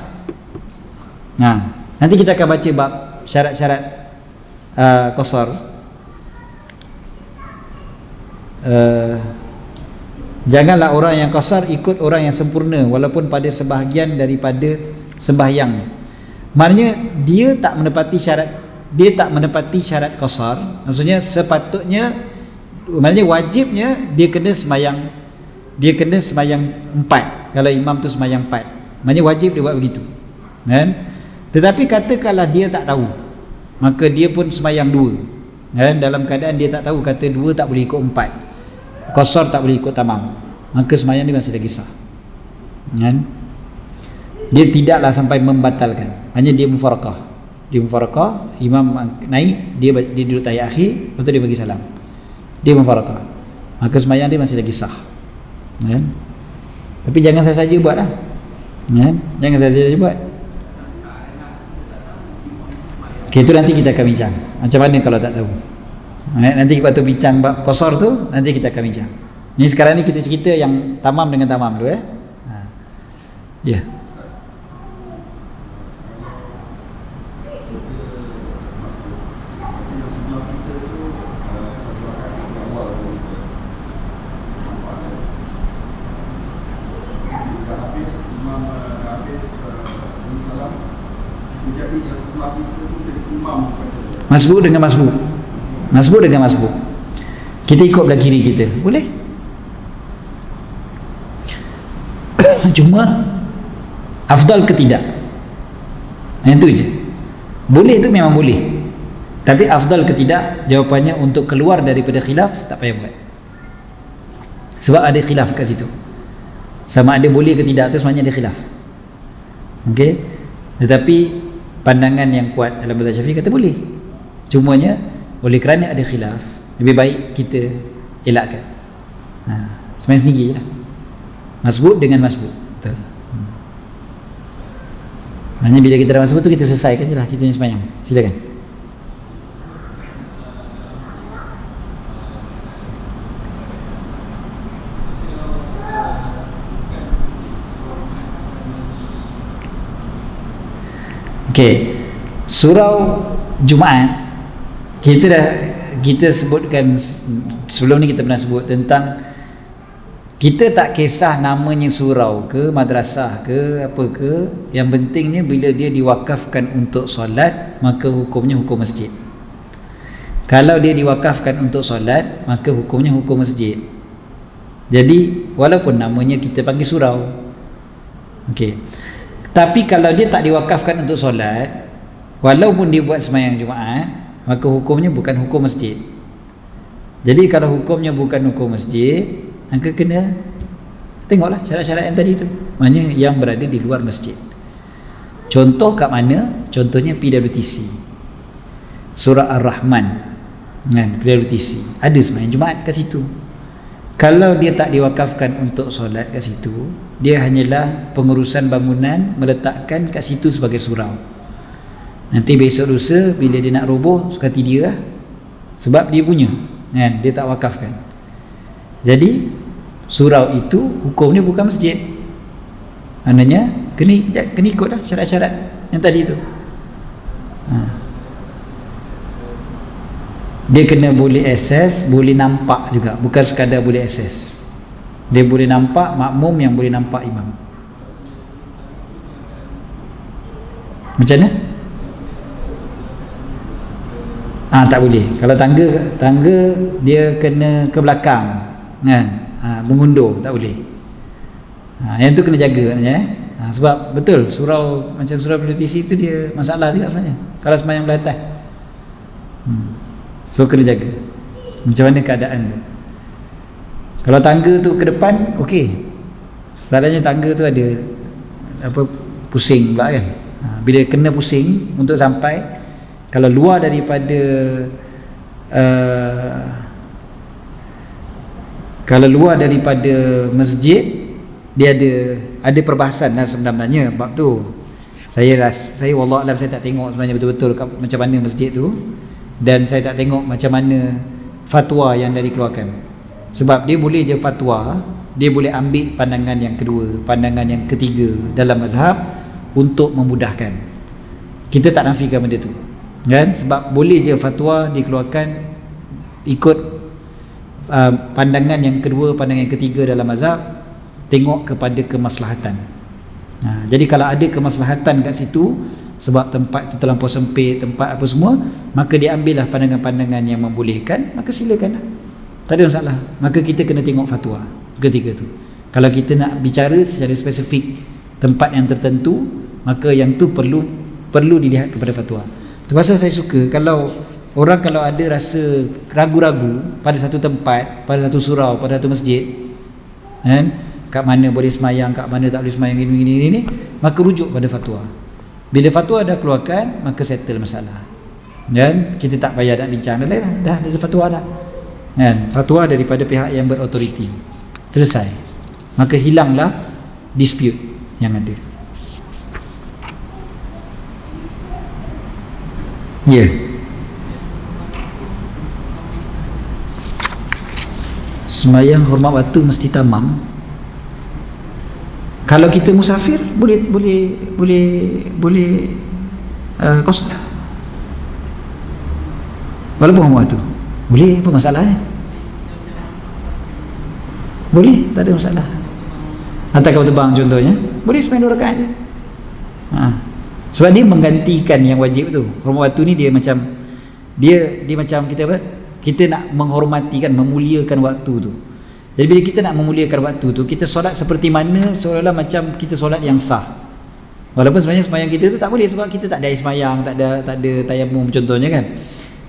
Nanti kita akan baca bab syarat-syarat qasar. Janganlah orang yang qasar ikut orang yang sempurna walaupun pada sebahagian daripada sembahyang. Maknanya dia tak menepati syarat qasar. Maksudnya sepatutnya, maknanya wajibnya dia kena sembahyang 4. Kalau imam tu sembahyang 4, maknanya wajib dia buat begitu, kan? Tetapi katakanlah dia tak tahu, maka dia pun sembahyang 2, kan? Dalam keadaan dia tak tahu, kata 2 tak boleh ikut 4, qasar tak boleh ikut tamam, maka sembahyang dia masih lagi sah, kan? Dia tidaklah sampai membatalkan, hanya dia mufaraqah. Imam naik, dia duduk tahiyat akhir, lepas tu dia bagi salam, dia mufaraqah, maka sembahyang dia masih lagi sah, kan? Tapi jangan saya saja buat lah, kan? Jangan saya saja buat. Okay, itu nanti kita akan bincang macam mana kalau tak tahu. Nanti waktu bincang bab qasar tu, nanti kita akan bincang. Ni sekarang ni kita cerita yang tamam dengan tamam dulu, ya. Ya. Masbuk dengan masbuk. Kita ikut belah kiri kita, boleh. Cuma afdal ke tidak, yang tu je. Boleh tu memang boleh, tapi afdal ke tidak, jawapannya untuk keluar daripada khilaf tak payah buat. Sebab ada khilaf kat situ. Sama ada boleh ke tidak tu sebenarnya ada khilaf. Okey. Tetapi pandangan yang kuat dalam mazhab Syafi'i kata boleh. Cumanya oleh kerana ada khilaf, lebih baik kita elakkan. Sebenarnya sendiri je lah, masbuk dengan masbuk. Betul. Maknanya bila kita dah masbuk tu, kita selesaikan je lah kita ni sembahyang. Silakan. Okey, surau Jumaat kita sebutkan sebelum ni, kita pernah sebut tentang kita tak kisah namanya surau ke madrasah ke apa ke, yang pentingnya bila dia diwakafkan untuk solat, maka hukumnya hukum masjid. Kalau dia diwakafkan untuk solat, maka hukumnya hukum masjid. Jadi walaupun namanya kita panggil surau, okey, tapi kalau dia tak diwakafkan untuk solat, walaupun dia buat sembahyang Jumaat, maka hukumnya bukan hukum masjid. Jadi kalau hukumnya bukan hukum masjid, maka kena tengoklah syarat-syarat yang tadi tu, maknanya yang berada di luar masjid. Contoh kat mana? Contohnya PWTC, Surah Ar-Rahman, kan? PWTC ada sembahyang Jumaat kat situ. Kalau dia tak diwakafkan untuk solat kat situ, dia hanyalah pengurusan bangunan, meletakkan kat situ sebagai surau. Nanti besok lusa bila dia nak roboh, suka dia lah, sebab dia punya, kan? Dia tak wakafkan. Jadi surau itu hukumnya bukan masjid. Maknanya kena ikut lah syarat-syarat yang tadi tu. Dia kena boleh akses, boleh nampak juga, bukan sekadar boleh akses. Dia boleh nampak, makmum yang boleh nampak imam. Macam mana? Tak boleh. Kalau tangga dia kena ke belakang, kan? Mengundur tak boleh. Yang tu kena jaga maknanya, sebab betul surau macam surau PWTC tu dia masalah juga sebenarnya kalau sembahyang belah atas. So kena jaga macam mana keadaan tu. Kalau tangga tu ke depan, okey. Salahnya tangga tu ada apa, pusing pula, kan? Bila kena pusing untuk sampai, kalau luar daripada masjid, dia ada perbahasan lah sebenarnya bab tu. Saya wallah alam, saya tak tengok sebenarnya betul-betul macam mana masjid tu, dan saya tak tengok macam mana fatwa yang dah dikeluarkan. Sebab dia boleh je fatwa, dia boleh ambil pandangan yang kedua, pandangan yang ketiga dalam mazhab untuk memudahkan. Kita tak nafikan benda tu, kan? Sebab boleh je fatwa dikeluarkan ikut pandangan yang kedua, pandangan yang ketiga dalam mazhab, tengok kepada kemaslahatan. Jadi kalau ada kemaslahatan kat situ, sebab tempat itu terlampau sempit, tempat apa semua, maka dia ambillah pandangan-pandangan yang membolehkan, maka silakanlah, tak ada masalah. Maka kita kena tengok fatwa ketika tu. Kalau kita nak bicara secara spesifik tempat yang tertentu, maka yang tu perlu dilihat kepada fatwa. Tu pasal saya suka kalau orang kalau ada rasa ragu-ragu pada satu tempat, pada satu surau, pada satu masjid, kan, kat mana boleh semayang, kat mana tak boleh semayang, gini, maka rujuk pada fatwa. Bila fatwa dah keluarkan, maka settle masalah. Dan kita tak payah nak bincang dah ada fatwa dah. Kan? Fatwa daripada pihak yang berautoriti. Selesai. Maka hilanglah dispute yang ada. Ya. Yeah. Semayang hormat waktu mesti tamam. Kalau kita musafir boleh kosong. Walaupun hormat waktu. Boleh, apa masalahnya? Boleh, tak ada masalah. Hantar kapal terbang contohnya, boleh semayang 2 rakaat je. Sebab dia menggantikan yang wajib tu. Hormat waktu ni dia macam kita apa? Kita nak menghormati kan, memuliakan waktu tu. Jadi bila kita nak memuliakan waktu tu, kita solat seperti mana seolah-olah macam kita solat yang sah. Walaupun sebenarnya semayang kita tu tak boleh sebab kita tak ada air semayang, tak ada tayamum contohnya kan.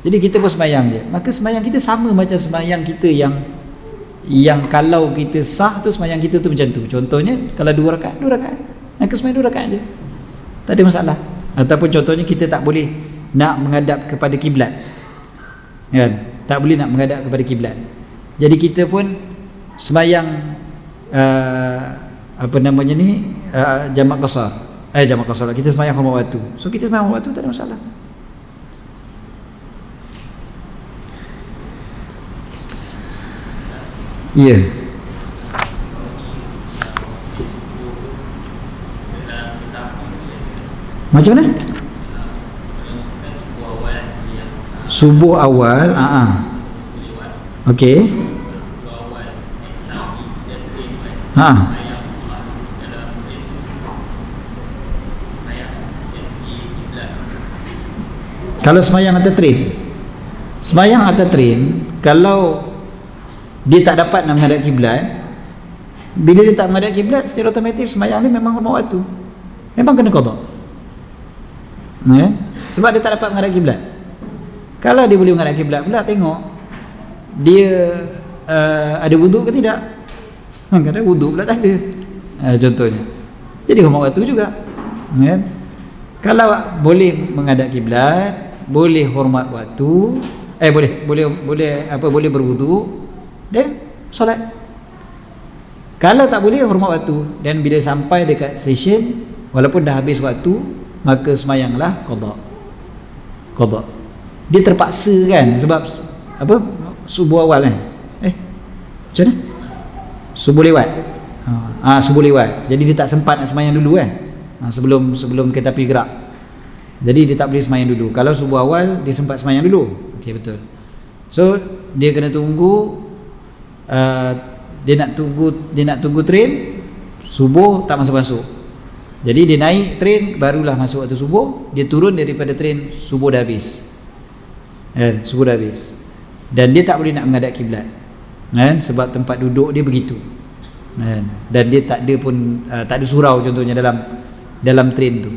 Jadi kita pun semayang je. Maka semayang kita sama macam semayang kita yang kalau kita sah tu, semayang kita tu macam tu. Contohnya kalau 2 rakaat, maka semayang 2 rakaat je. Tak ada masalah. Ataupun contohnya kita tak boleh nak menghadap kepada kiblat. Kan? Tak boleh nak menghadap kepada kiblat. Jadi kita pun semayang jamak qasar. Jamak qasar. Kita semayang hormat waktu. So kita semayang hormat waktu, tak ada masalah. Ya. Yeah. Macam mana? Subuh awal, okey. Kalau semayang atas train, kalau dia tak dapat nak menghadap kiblat, bila dia tak menghadap kiblat, secara otomatik semayang ni memang hormat waktu, memang kena qada. Sebab dia tak dapat menghadap kiblat. Kalau dia boleh menghadap kiblat pula, tengok dia ada wuduk ke tidak. Kadang wuduk pula tak ada, contohnya. Jadi hormat waktu juga. Kalau boleh menghadap kiblat, boleh hormat waktu, boleh berwuduk dan solat. Kalau tak boleh hormat waktu, dan bila sampai dekat stesen walaupun dah habis waktu, maka semayanglah qada. Dia terpaksa kan, sebab apa, subuh awal kan, macam mana, subuh lewat, subuh lewat, jadi dia tak sempat nak semayang dulu kan, sebelum kereta api gerak. Jadi dia tak boleh semayang dulu. Kalau subuh awal dia sempat semayang dulu, okey, betul. So dia kena tunggu, dia nak tunggu train subuh tak masuk. Jadi dia naik train barulah masuk waktu subuh, dia turun daripada train subuh dah habis. Subuh dah habis. Dan dia tak boleh nak menghadap kiblat. Sebab tempat duduk dia begitu. Dan dia tak ada surau contohnya dalam train tu.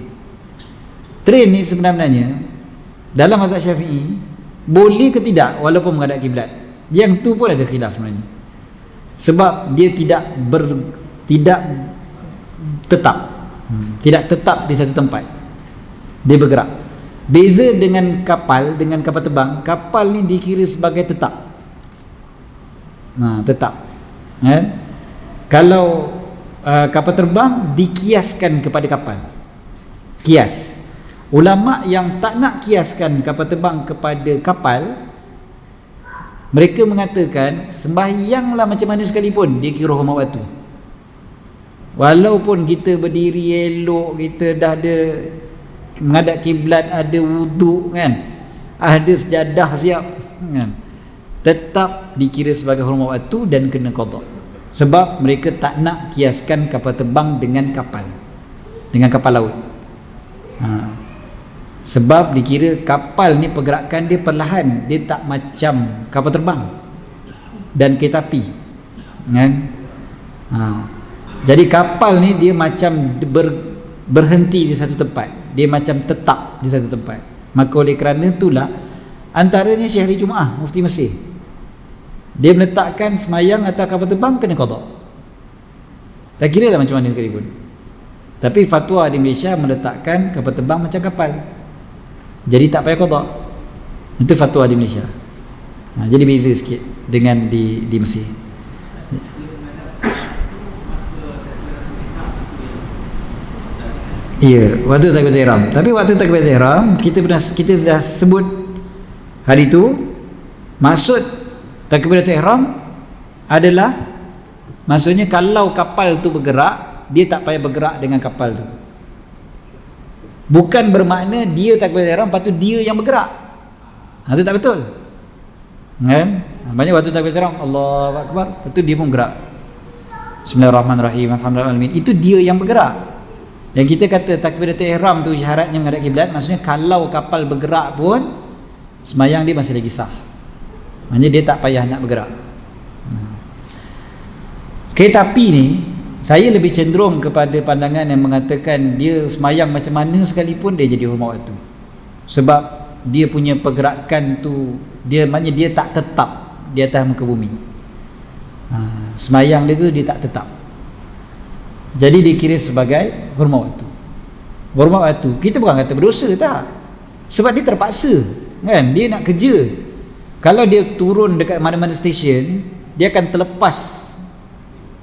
Train ni sebenarnya dalam mazhab Syafi'i boleh ke tidak walaupun menghadap kiblat. Yang tu pun ada khilaf sebenarnya. Sebab dia tidak tetap di satu tempat. Dia bergerak. Beza dengan kapal terbang, kapal ni dikira sebagai tetap. Tetap. Kalau kapal terbang dikiaskan kepada kapal. Kias. Ulama yang tak nak kiaskan kapal terbang kepada kapal, mereka mengatakan sembahyanglah macam mana sekalipun dia kira hormat waktu. Walaupun kita berdiri elok, kita dah ada menghadap kiblat, ada wuduk kan, ada sejadah siap kan, tetap dikira sebagai hurmat waktu dan kena qada. Sebab mereka tak nak kiaskan kapal terbang dengan kapal laut. Sebab dikira kapal ni pergerakan dia perlahan, dia tak macam kapal terbang dan kereta api, kan? Jadi kapal ni dia macam berhenti di satu tempat, dia macam tetap di satu tempat. Maka oleh kerana itulah antaranya Syekh Hari Jumaah Mufti Mesir, dia meletakkan semayang atas kapal terbang kena qada. Tak kira lah macam mana sekalipun. Tapi fatwa di Malaysia meletakkan kapal terbang macam kapal, jadi tak payah qada. Itu fatwa di Malaysia. Jadi beza sikit dengan di Mesir. Ya, waktu takbiratul ihram. Tapi waktu takbiratul ihram kita dah sebut hari tu, maksud takbiratul ihram adalah, maksudnya kalau kapal tu bergerak, dia tak payah bergerak dengan kapal tu. Bukan bermakna dia takbiratul ihram lepas tu dia yang bergerak. Itu tak betul, kan? Banyak waktu takbiratul ihram Allahu akbar, lepas tu dia pun bergerak, Bismillahirrahmanirrahim, alhamdulillah, itu dia yang bergerak. Yang kita kata takbiratul ihram tu syaratnya menghadap kiblat, maksudnya kalau kapal bergerak pun semayang dia masih lagi sah. Maksudnya dia tak payah nak bergerak. Kereta api ni saya lebih cenderung kepada pandangan yang mengatakan dia semayang macam mana sekalipun dia jadi hurmat waktu. Sebab dia punya pergerakan tu, maknanya dia tak tetap di atas muka bumi. Semayang dia tu dia tak tetap, jadi dikira sebagai hurmat waktu. Hurmat waktu kita bukan kata berdosa, tak. Sebab dia terpaksa, kan? Dia nak kerja. Kalau dia turun dekat mana-mana stesen, dia akan terlepas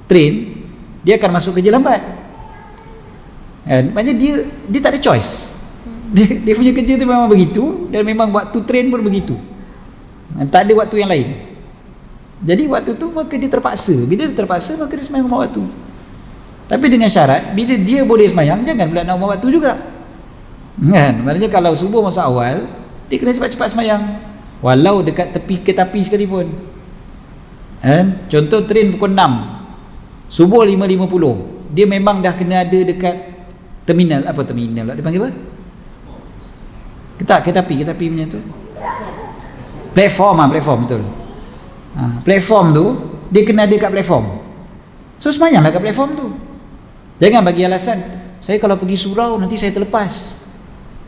train, dia akan masuk kerja lambat, kan? Maknanya dia tak ada choice. Dia punya kerja tu memang begitu, dan memang waktu train pun begitu, tak ada waktu yang lain. Jadi waktu tu maka dia terpaksa. Bila dia terpaksa maka dia semayang hurmat waktu. Tapi dengan syarat, bila dia boleh semayang, jangan pula nak hurmat waktu juga, kan? Maknanya kalau subuh masuk awal, dia kena cepat-cepat semayang, walau dekat tepi kereta api sekalipun, kan? Contoh train pukul 6, subuh 5.50, dia memang dah kena ada dekat terminal. Apa terminal? Dia panggil apa? Kereta api punya tu platform, platform, betul. Platform tu dia kena ada kat platform. So semayanglah kat platform tu. Jangan bagi alasan, saya kalau pergi surau nanti saya terlepas.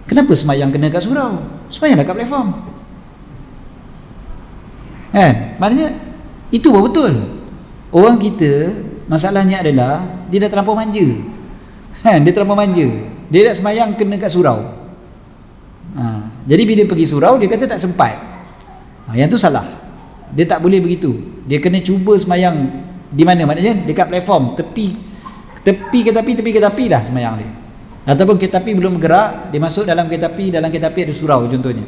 Kenapa semayang kena kat surau? Semayanglah kat platform, kan? Maknanya itu baru betul. Orang kita masalahnya adalah dia dah terlampau manja, kan? Dia terlampau manja, dia nak semayang kena kat surau. Jadi bila pergi surau dia kata tak sempat. Yang tu salah. Dia tak boleh begitu. Dia kena cuba semayang di mana? Maknanya dekat platform, tepi kereta api dah semayang dia. Ataupun kereta api belum bergerak, dia masuk dalam kereta api ada surau contohnya.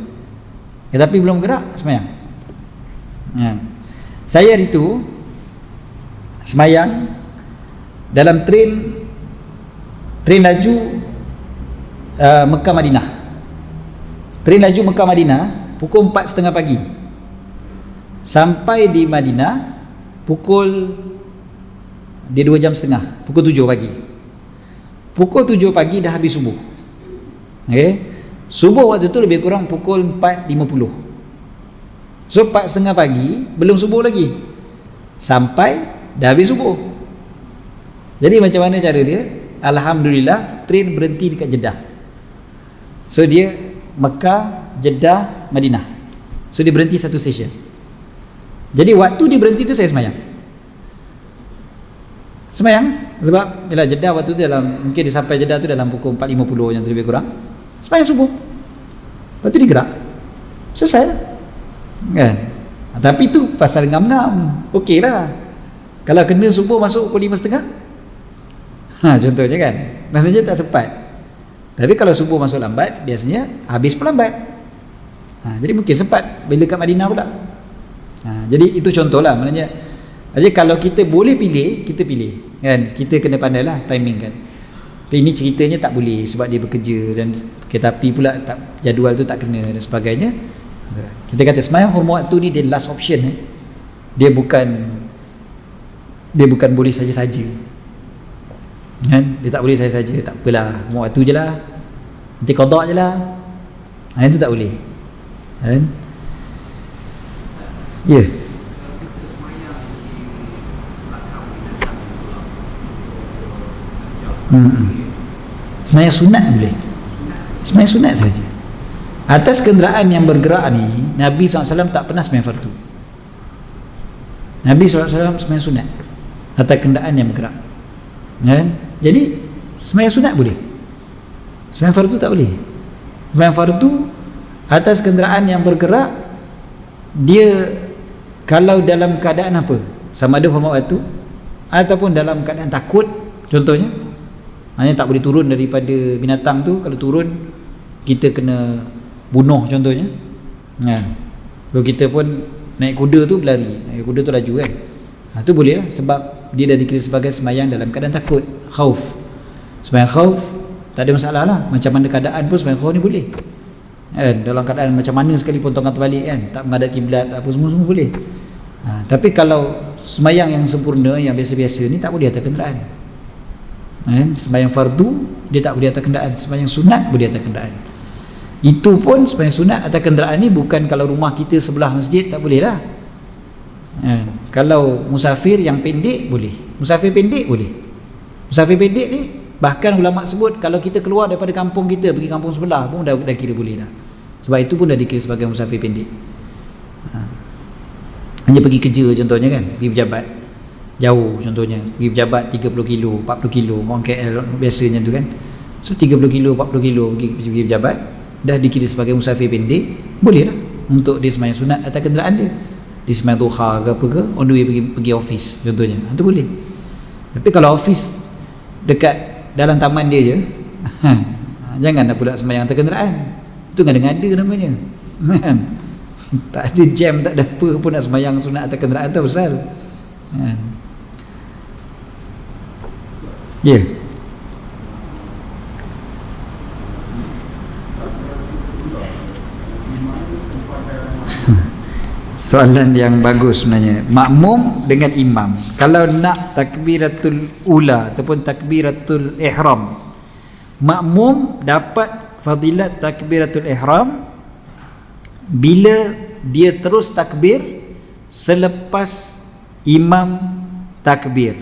Kereta api belum bergerak, semayang. Saya hari tu semayang dalam train laju Mekah Madinah. Train laju Mekah Madinah pukul 4.30 pagi. Sampai di Madinah pukul dia 2.5 jam, pukul 7 pagi. Pukul 7 pagi dah habis subuh. Okay? Subuh waktu tu lebih kurang pukul 4.50. So 4.30 pagi belum subuh lagi, sampai dah habis subuh. Jadi macam mana cara dia? Alhamdulillah train berhenti dekat Jeddah. So dia Mekah, Jeddah, Madinah. So dia berhenti satu stesen. Jadi waktu dia berhenti tu saya semayang. Sebab bila Jeddah waktu tu mungkin dia sampai Jeddah tu dalam pukul 4.50 yang lebih kurang. Semayang subuh, lepas tu dia gerak, selesai, kan? Tapi tu pasal ngam-ngam, okey lah. Kalau kena subuh masuk pukul 5.30, contohnya, kan? Maknanya tak sempat. Tapi kalau subuh masuk lambat, biasanya habis pun lambat. Jadi mungkin sempat bila kat Madinah pula. Jadi itu contohlah. Maknanya jadi kalau kita boleh pilih, kita pilih, kan? Kita kena pandailah timing, kan? Tapi ini ceritanya tak boleh sebab dia bekerja dan kereta api pula tak, jadual tu tak kena dan sebagainya. Kita kata sembahyang hurma waktu ni dia last option Dia bukan boleh saja-saja kan? Dia tak boleh saja-saja, tak apalah, hurma waktu je lah, nanti qada je lah, itu tak boleh kan? Ya. Sembahyang sunat boleh, sembahyang sunat saja. Atas kenderaan yang bergerak ni, Nabi SAW tak pernah sembahyang fardu. Nabi SAW sembahyang sunat atas kenderaan yang bergerak kan? Jadi sembahyang sunat boleh, sembahyang fardu tak boleh. Sembahyang fardu atas kenderaan yang bergerak, dia kalau dalam keadaan apa, sama ada hormat waktu ataupun dalam keadaan takut, contohnya hanya tak boleh turun daripada binatang tu. Kalau turun kita kena bunuh contohnya kan. Kalau kita pun naik kuda tu berlari, naik kuda tu laju kan, tu boleh lah, sebab dia dah dikira sebagai sembahyang dalam keadaan takut, khauf. Sembahyang khauf tak ada masalah lah, macam mana keadaan pun sembahyang khauf ni boleh kan? Dalam keadaan macam mana sekalipun tongkat terbalik kan, tak menghadap kiblat, tak apa, semua boleh. Tapi kalau sembahyang yang sempurna, yang biasa-biasa ni, tak boleh atas kenderaan kan? Sembahyang fardu dia tak boleh atas kenderaan, sembahyang sunat boleh atas kenderaan. Itu pun sembahyang sunat atas kenderaan ni bukan kalau rumah kita sebelah masjid, tak boleh lah kan? Kalau musafir yang pendek boleh, musafir pendek boleh. Musafir pendek ni bahkan ulama sebut kalau kita keluar daripada kampung kita pergi kampung sebelah pun dah kira boleh dah, sebab itu pun dah dikira sebagai musafir pendek. Hanya pergi kerja contohnya kan, pergi pejabat jauh contohnya, pergi pejabat 30 kilo 40 kilo, orang KL biasanya tu kan. So 30 kilo 40 kilo pergi pejabat, dah dikira sebagai musafir pendek, boleh lah untuk dia sembahyang sunat atas kenderaan dia. Dia sembahyang duha ke apa ke, on the way pergi office contohnya, itu boleh. Tapi kalau office dekat dalam taman dia je, janganlah pula sembahyang atas kenderaan, itu ngada-ngada namanya tak ada jam, tak ada apa pun nak sembahyang sunat atas kenderaan tu pasal ya. Soalan yang bagus sebenarnya. Makmum dengan imam, kalau nak takbiratul ula ataupun takbiratul ihram, makmum dapat fadilat takbiratul ihram bila dia terus takbir selepas imam takbir,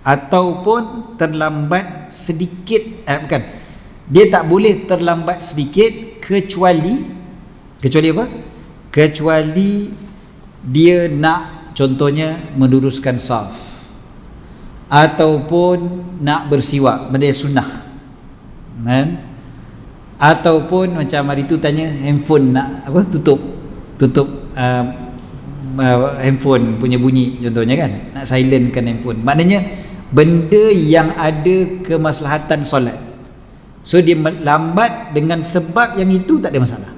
ataupun terlambat sedikit, dia tak boleh terlambat sedikit kecuali apa? Kecuali dia nak contohnya meluruskan saf ataupun nak bersiwak, benda sunnah kan? Ataupun macam hari tu tanya handphone nak apa, tutup handphone punya bunyi contohnya kan, nak silentkan handphone, maknanya benda yang ada kemaslahatan solat. So dia lambat dengan sebab yang itu tak ada masalah.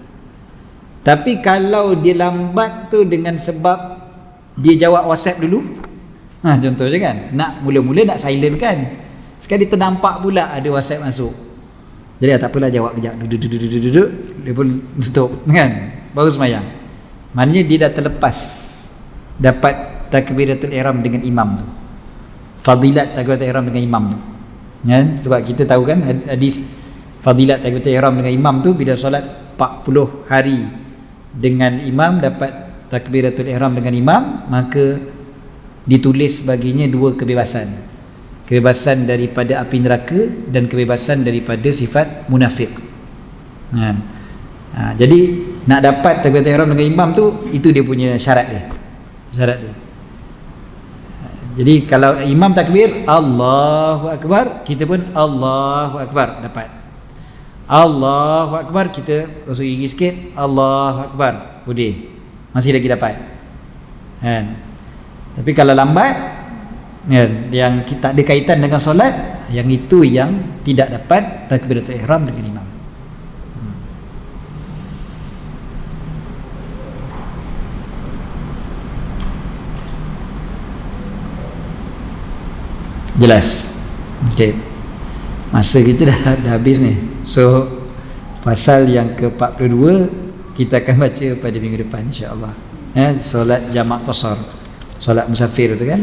Tapi kalau dia lambat tu dengan sebab dia jawab WhatsApp dulu, contohnya kan, nak mula-mula nak silent kan, sekali ternampak pula ada WhatsApp masuk, jadi tak apalah, jawab kejap, duduk dia pun tutup kan, baru sembahyang. Maknanya dia dah terlepas dapat takbiratul ihram dengan imam tu, fadilat takbiratul ihram dengan imam tu kan? Sebab kita tahu kan hadis fadilat takbiratul ihram dengan imam tu, bila solat 40 hari dengan imam, dapat takbiratul ihram dengan imam, maka ditulis baginya 2 kebebasan, kebebasan daripada api neraka dan kebebasan daripada sifat munafik. Jadi nak dapat takbiratul ihram dengan imam tu, itu dia punya syarat dia. Jadi kalau imam takbir Allahu Akbar, kita pun Allahu Akbar, dapat. Allahu Akbar, kita gosok gigi sikit, Allahu Akbar, boleh, masih lagi dapat kan? Tapi kalau lambat kan, yang tak ada kaitan dengan solat, yang itu yang tidak dapat takbiratul ihram dengan imam. Jelas? Okey. Masa kita dah habis ni. So pasal yang ke-42 kita akan baca pada minggu depan insya-Allah. Solat jamak qasar, solat musafir tu kan.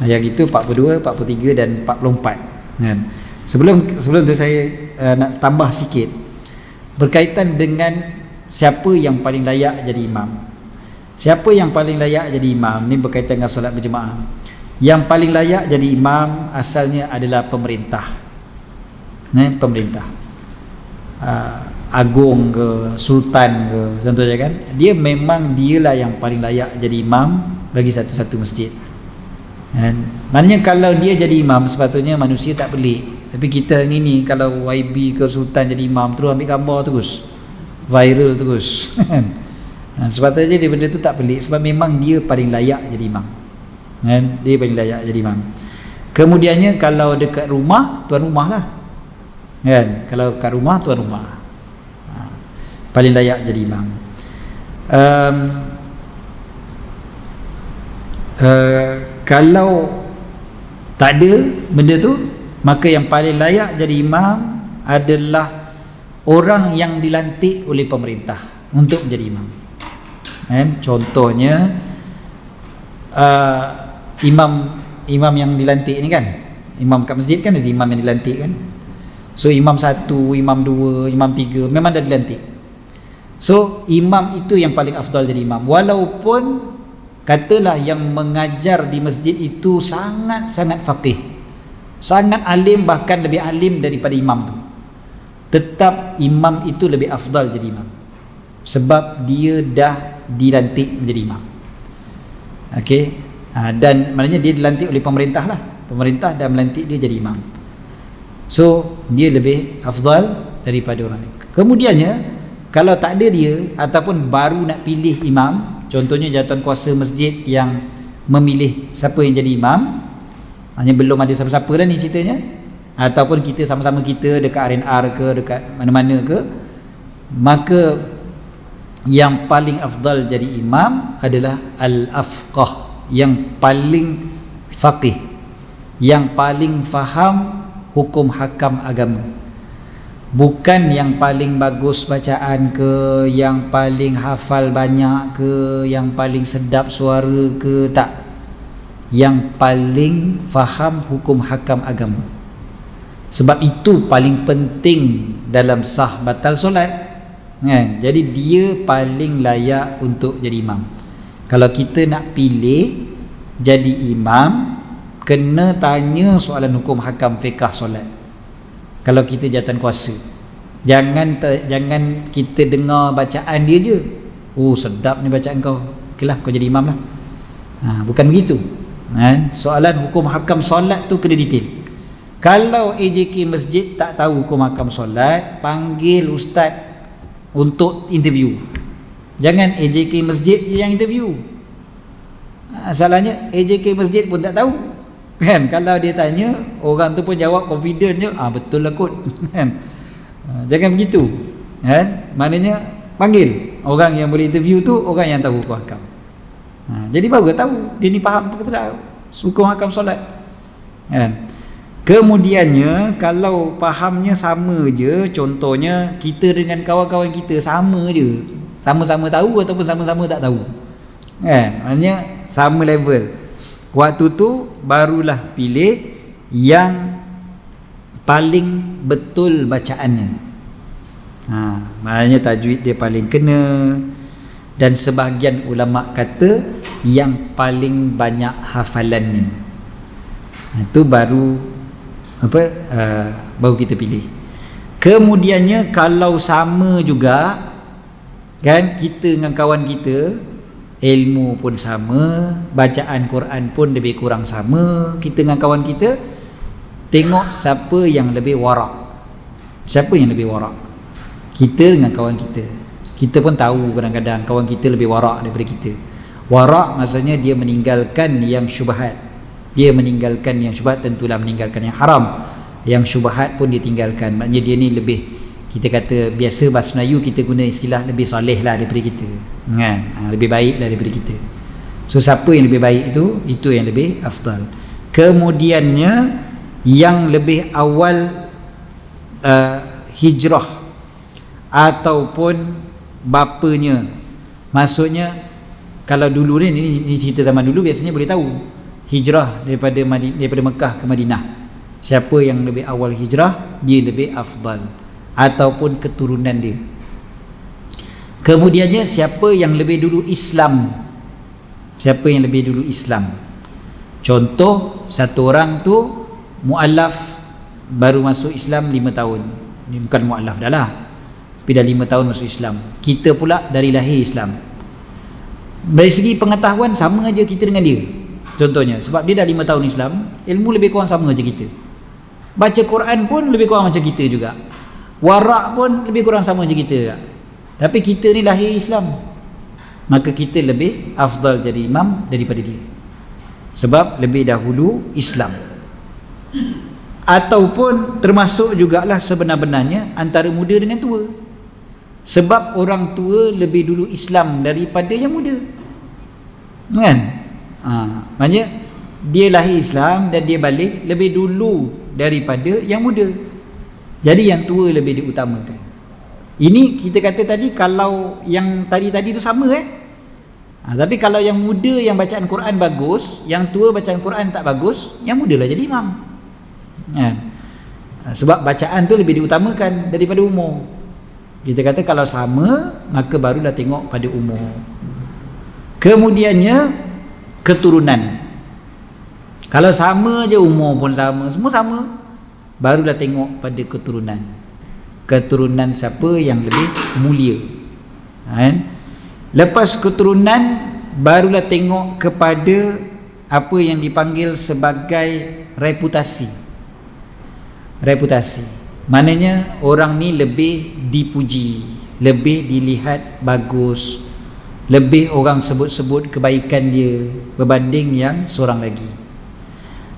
Yang itu 42, 43 dan 44 kan. Sebelum tu saya nak tambah sikit berkaitan dengan siapa yang paling layak jadi imam. Siapa yang paling layak jadi imam ni berkaitan dengan solat berjemaah. Yang paling layak jadi imam asalnya adalah pemerintah. Pemerintah. Agung ke, sultan ke, contohnya kan. Dia memang dialah yang paling layak jadi imam bagi satu-satu masjid. Kan? Maknanya kalau dia jadi imam sepatutnya manusia tak pelik. Tapi kita ni kalau YB ke sultan jadi imam terus ambil gambar terus, viral terus. Sepatutnya dia benda tu tak pelik sebab memang dia paling layak jadi imam. Kan? Dia paling layak jadi imam. Kemudiannya kalau dekat rumah, tuan rumah lah. Kan? Kalau kat rumah, tuan rumah. Paling layak jadi imam. Kalau tak ada benda tu, maka yang paling layak jadi imam adalah orang yang dilantik oleh pemerintah untuk menjadi imam. Contohnya imam yang dilantik ni kan, imam kat masjid kan ada imam yang dilantik kan. So imam 1, imam 2, imam 3 memang dah dilantik. So imam itu yang paling afdal jadi imam, walaupun katalah yang mengajar di masjid itu sangat-sangat faqih, sangat alim, bahkan lebih alim daripada imam tu, tetap imam itu lebih afdal jadi imam sebab dia dah dilantik menjadi imam. Okey, dan maknanya dia dilantik oleh pemerintah lah, pemerintah dah melantik dia jadi imam. So dia lebih afdal daripada orang lain. Kemudiannya kalau tak ada dia ataupun baru nak pilih imam, contohnya jawatan kuasa masjid yang memilih siapa yang jadi imam, hanya belum ada siapa-siapa dah ni ceritanya, ataupun kita sama-sama kita dekat RNR ke, dekat mana-mana ke, maka yang paling afdal jadi imam adalah al-afqah, yang paling faqih, yang paling faham hukum hakam agama. Bukan yang paling bagus bacaan ke, yang paling hafal banyak ke, yang paling sedap suara ke, tak. Yang paling faham hukum hakam agama. Sebab itu paling penting dalam sah batal solat kan? Jadi dia paling layak untuk jadi imam. Kalau kita nak pilih jadi imam, kena tanya soalan hukum hakam fiqh solat. Kalau kita jawatan kuasa, jangan kita dengar bacaan dia je, oh sedap ni bacaan kau, okeylah kau jadi imam lah. Bukan begitu. Soalan hukum hakam solat tu kena detail. Kalau AJK masjid tak tahu hukum hakam solat, panggil ustaz untuk interview. Jangan AJK masjid yang interview. Salahnya AJK masjid pun tak tahu kan. Kalau dia tanya, orang tu pun jawab confident je, betul lah kot kan. Jangan begitu kan. Maknanya panggil orang yang boleh interview tu, orang yang tahu hukum hakam. Jadi baru tahu dia ni faham ke tak hukum hakam solat kan. Kemudiannya kalau fahamnya sama je, contohnya kita dengan kawan-kawan kita sama je, sama-sama tahu ataupun sama-sama tak tahu kan, maknanya sama level, waktu tu barulah pilih yang paling betul bacaannya. Maknanya tajwid dia paling kena, dan sebahagian ulama kata yang paling banyak hafalannya. Itu baru baru kita pilih. Kemudiannya kalau sama juga kan, kita dengan kawan kita ilmu pun sama, bacaan Quran pun lebih kurang sama, kita dengan kawan kita, tengok siapa yang lebih warak. Siapa yang lebih warak? Kita dengan kawan kita. Kita pun tahu kadang-kadang kawan kita lebih warak daripada kita. Warak maksudnya dia meninggalkan yang syubhat. Dia meninggalkan yang syubhat, tentulah meninggalkan yang haram. Yang syubhat pun dia tinggalkan. Maknanya dia ni lebih, kita kata biasa bahasa Melayu kita guna istilah lebih soleh lah daripada kita kan? Lebih baik lah daripada kita. So siapa yang lebih baik itu yang lebih afdal. Kemudiannya yang lebih awal hijrah ataupun bapanya. Maksudnya kalau dulu ni cerita zaman dulu biasanya boleh tahu hijrah daripada Mekah ke Madinah. Siapa yang lebih awal hijrah, dia lebih afdal, ataupun keturunan dia. Kemudiannya siapa yang lebih dulu Islam. Siapa yang lebih dulu Islam. Contoh, satu orang tu mu'allaf, baru masuk Islam 5 tahun. Ni bukan mu'allaf dah lah, tapi dah 5 tahun masuk Islam. Kita pula dari lahir Islam. Dari segi pengetahuan sama aja kita dengan dia. Contohnya, sebab dia dah 5 tahun Islam, ilmu lebih kurang sama aja kita. Baca Quran pun lebih kurang macam kita juga. Warak pun lebih kurang sama aja kita juga. Tapi kita ni lahir Islam, maka kita lebih afdal jadi imam daripada dia, sebab lebih dahulu Islam. Ataupun termasuk jugalah sebenar-benarnya antara muda dengan tua, sebab orang tua lebih dulu Islam daripada yang muda, kan? Maknanya dia lahir Islam dan dia balik lebih dulu daripada yang muda. Jadi yang tua lebih diutamakan. Ini kita kata tadi kalau yang tadi tu sama tapi kalau yang muda yang bacaan Quran bagus, yang tua bacaan Quran tak bagus, yang muda lah jadi imam, kan? Sebab bacaan tu lebih diutamakan daripada umur. Kita kata kalau sama, maka barulah tengok pada umur. Kemudiannya keturunan. Kalau sama je, umur pun sama, semua sama, barulah tengok pada keturunan. Keturunan siapa yang lebih mulia, kan? Lepas keturunan, barulah tengok kepada apa yang dipanggil sebagai reputasi. Reputasi maknanya orang ni lebih dipuji, lebih dilihat bagus, lebih orang sebut-sebut kebaikan dia berbanding yang seorang lagi.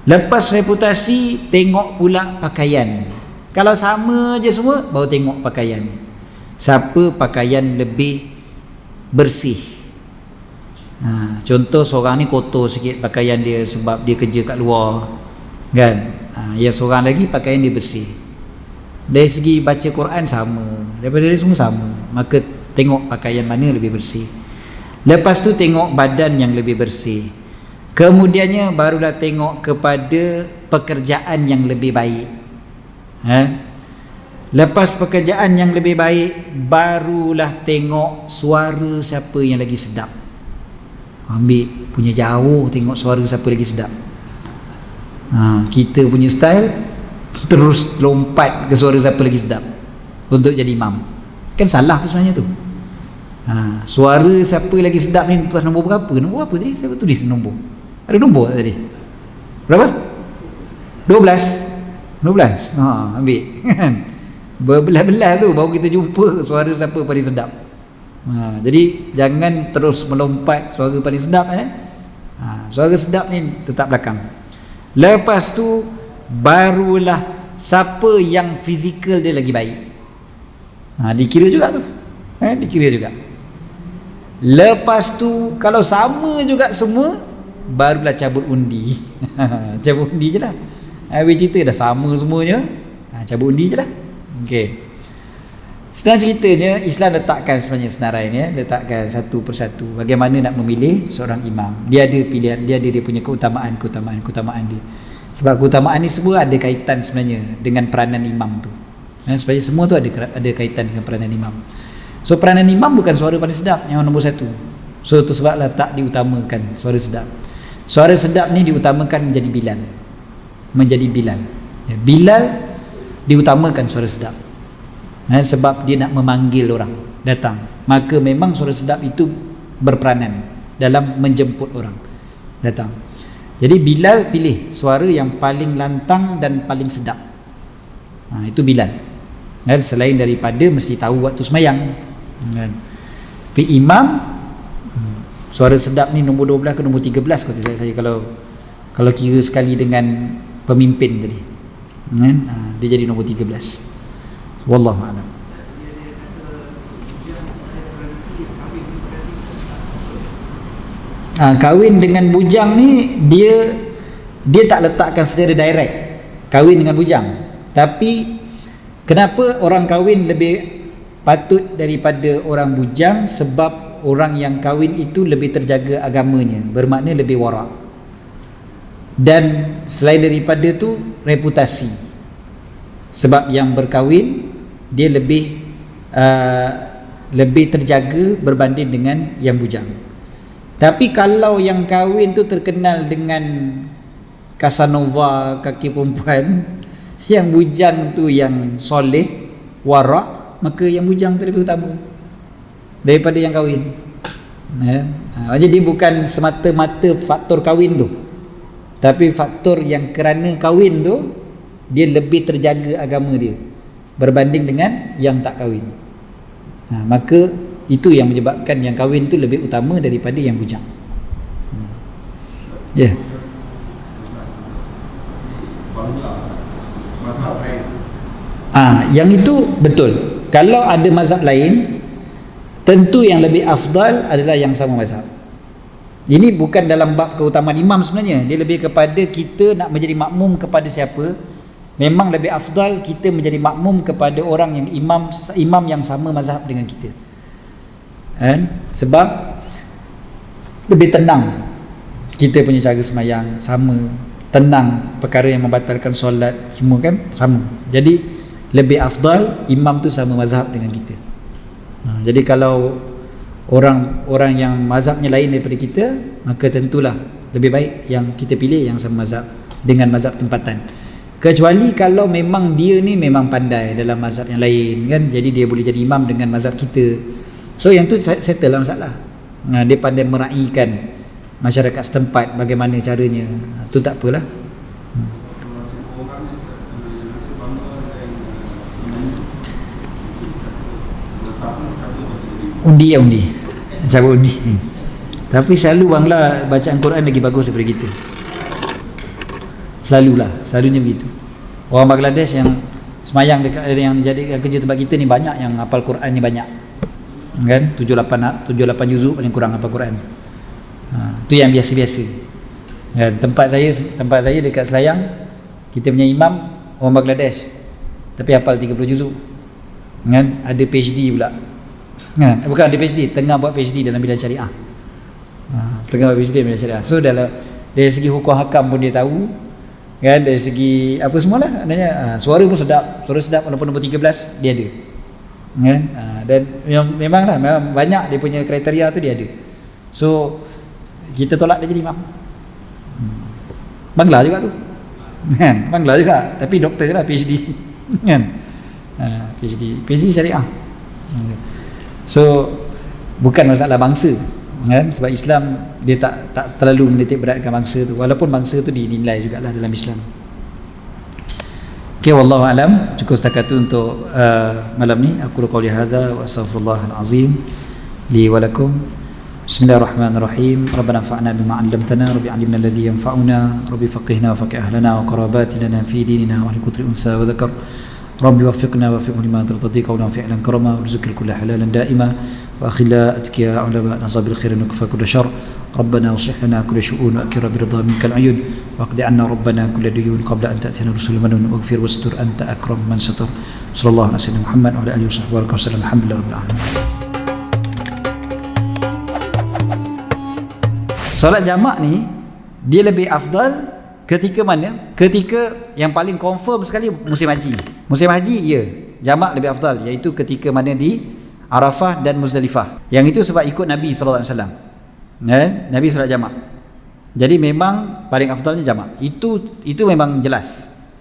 Lepas reputasi, tengok pula pakaian. Kalau sama je semua, baru tengok pakaian. Siapa pakaian lebih bersih. Contoh, seorang ni kotor sikit pakaian dia sebab dia kerja kat luar, kan? Yang seorang lagi pakaian dia bersih. Dari segi baca Quran sama, daripada dia semua sama, maka tengok pakaian mana lebih bersih. Lepas tu tengok badan yang lebih bersih. Kemudiannya barulah tengok kepada pekerjaan yang lebih baik. Lepas pekerjaan yang lebih baik, barulah tengok suara siapa yang lagi sedap. Ambil punya jauh, tengok suara siapa lagi sedap. Kita punya style terus lompat ke suara siapa lagi sedap untuk jadi imam. Kan salah tu sebenarnya tu. Suara siapa lagi sedap ni tuas nombor berapa? Nombor apa tadi? Saya tulis nombor. Ada nombor tak tadi? Berapa? 12. Ambil kan, berbelah-belah tu baru kita jumpa suara siapa paling sedap. Jadi jangan terus melompat suara paling sedap. Suara sedap ni tetap belakang. Lepas tu barulah siapa yang fizikal dia lagi baik. Dikira juga tu. Dikira juga. Lepas tu kalau sama juga semua, barulah cabut undi. Cabut undi je lah. Habis cerita dah sama semuanya, cabut undi je lah. Okey. Senang ceritanya, Islam letakkan sebenarnya senarai ni, letakkan satu persatu bagaimana nak memilih seorang imam. Dia ada pilihan, dia ada dia punya keutamaan dia. Sebab keutamaan ni semua ada kaitan sebenarnya dengan peranan imam tu. Sebenarnya semua tu ada kaitan dengan peranan imam. So peranan imam bukan suara paling sedap yang nombor satu. So tu sebablah tak diutamakan suara sedap. Suara sedap ni diutamakan menjadi Bilal. Bilal diutamakan suara sedap. Sebab dia nak memanggil orang datang, maka memang suara sedap itu berperanan dalam menjemput orang datang. Jadi Bilal pilih suara yang paling lantang dan paling sedap. Itu Bilal. Selain daripada mesti tahu waktu sembahyang. Tapi imam, suara sedap ni nombor 12 ke nombor 13 kata saya kalau kira sekali dengan pemimpin tadi. Dia jadi nombor 13. Wallahu a'lam. Kahwin dengan bujang ni dia tak letakkan secara direct kahwin dengan bujang. Tapi kenapa orang kahwin lebih patut daripada orang bujang, sebab orang yang kahwin itu lebih terjaga agamanya, bermakna lebih warak. Dan selain daripada tu, reputasi, sebab yang berkahwin dia lebih terjaga berbanding dengan yang bujang. Tapi kalau yang kahwin tu terkenal dengan Casanova, kaki perempuan, yang bujang tu yang soleh, warak, maka yang bujang tu lebih utama daripada yang kahwin. Jadi bukan semata-mata faktor kahwin tu, tapi faktor yang kerana kahwin tu dia lebih terjaga agama dia berbanding dengan yang tak kahwin. Maka itu yang menyebabkan yang kahwin tu lebih utama daripada yang bujang. Ya. Yeah. Yang itu betul. Kalau ada mazhab lain, tentu yang lebih afdal adalah yang sama mazhab. Ini bukan dalam bab keutamaan imam sebenarnya, dia lebih kepada kita nak menjadi makmum kepada siapa. Memang lebih afdal kita menjadi makmum kepada orang yang imam yang sama mazhab dengan kita. Sebab lebih tenang kita punya cara semayang sama, tenang perkara yang membatalkan solat semua kan sama. Jadi lebih afdal imam tu sama mazhab dengan kita. Jadi kalau orang yang mazhabnya lain daripada kita, maka tentulah lebih baik yang kita pilih yang sama mazhab dengan mazhab tempatan. Kecuali kalau memang dia ni memang pandai dalam mazhab yang lain kan, jadi dia boleh jadi imam dengan mazhab kita. So yang tu settle lah masalah. Dia pandai meraihkan masyarakat setempat bagaimana caranya, tu tak apalah. Undi siapa undi. Tapi selalu bangla bacaan Quran lagi bagus daripada kita. Selalunya begitu. Orang Bangladesh yang semayang dekat, yang jadi kerja tempat kita ni banyak yang hafal Qurannya banyak. Kan? 7-8 juzuk paling kurang hafal Quran. Tu yang biasa-biasa. Kan? Tempat saya dekat Selayang, kita punya imam orang Bangladesh. Tapi hafal 30 juzuk. Kan? Ada PhD pula. Bukan ada PhD, tengah buat PhD dalam bidang syariah. Tengah buat PhD dalam bidang syariah. So dari segi hukum hakam pun dia tahu, kan, dari segi apa semualah adanya. Suara pun sedap, suara sedap walaupun nombor 13 dia ada. Kan? Dan memang banyak dia punya kriteria tu dia ada. So kita tolak dia jadi imam. Bangla juga tu. Kan? Bangla juga, tapi doktor lah, PhD. Kan? PhD syariah. So bukan masalah bangsa kan? Sebab Islam dia tak terlalu menitik beratkan bangsa tu, walaupun bangsa tu dinilai jugalah dalam Islam. Okay, wallahu alam. Cukup setakat tu untuk malam ni. Aku qauli hadza wa astaghfirullahal azim li wa lakum. Bismillahirrahmanirrahim. Rabbana fa'na bima 'allamtana, rabbi 'allimna alladhi yanfa'una, rabbi faqihna wa faqih ahlana wa qarabatina fi dinina wa li kulli unsa wa dhakar. رب وفقنا وفقه لما ترتضي قولا فعلا كرما وارزقنا كل حلالا دائما واخلا اتقياء علماء نصاب الخير ونكفى كل شر ربنا واصلح لنا كل شؤون واكر برضا منك العيون واقض عنا ربنا كل ديون قبل ان تاتينا رسل منون واغفر واستر انت اكرم من ستر صلى الله على سيدنا محمد وعلى اله وصحبه وسلم الحمد لله رب العالمين. Solat jamak ni dia lebih afdal ketika mana? Ketika yang paling confirm sekali musim haji. Musim haji ya, jamak lebih afdal, iaitu ketika mana di Arafah dan Muzdalifah. Yang itu sebab ikut Nabi sallallahu alaihi wasallam. Kan? Nabi solat jamak. Jadi memang paling afdalnya jamak. Itu memang jelas.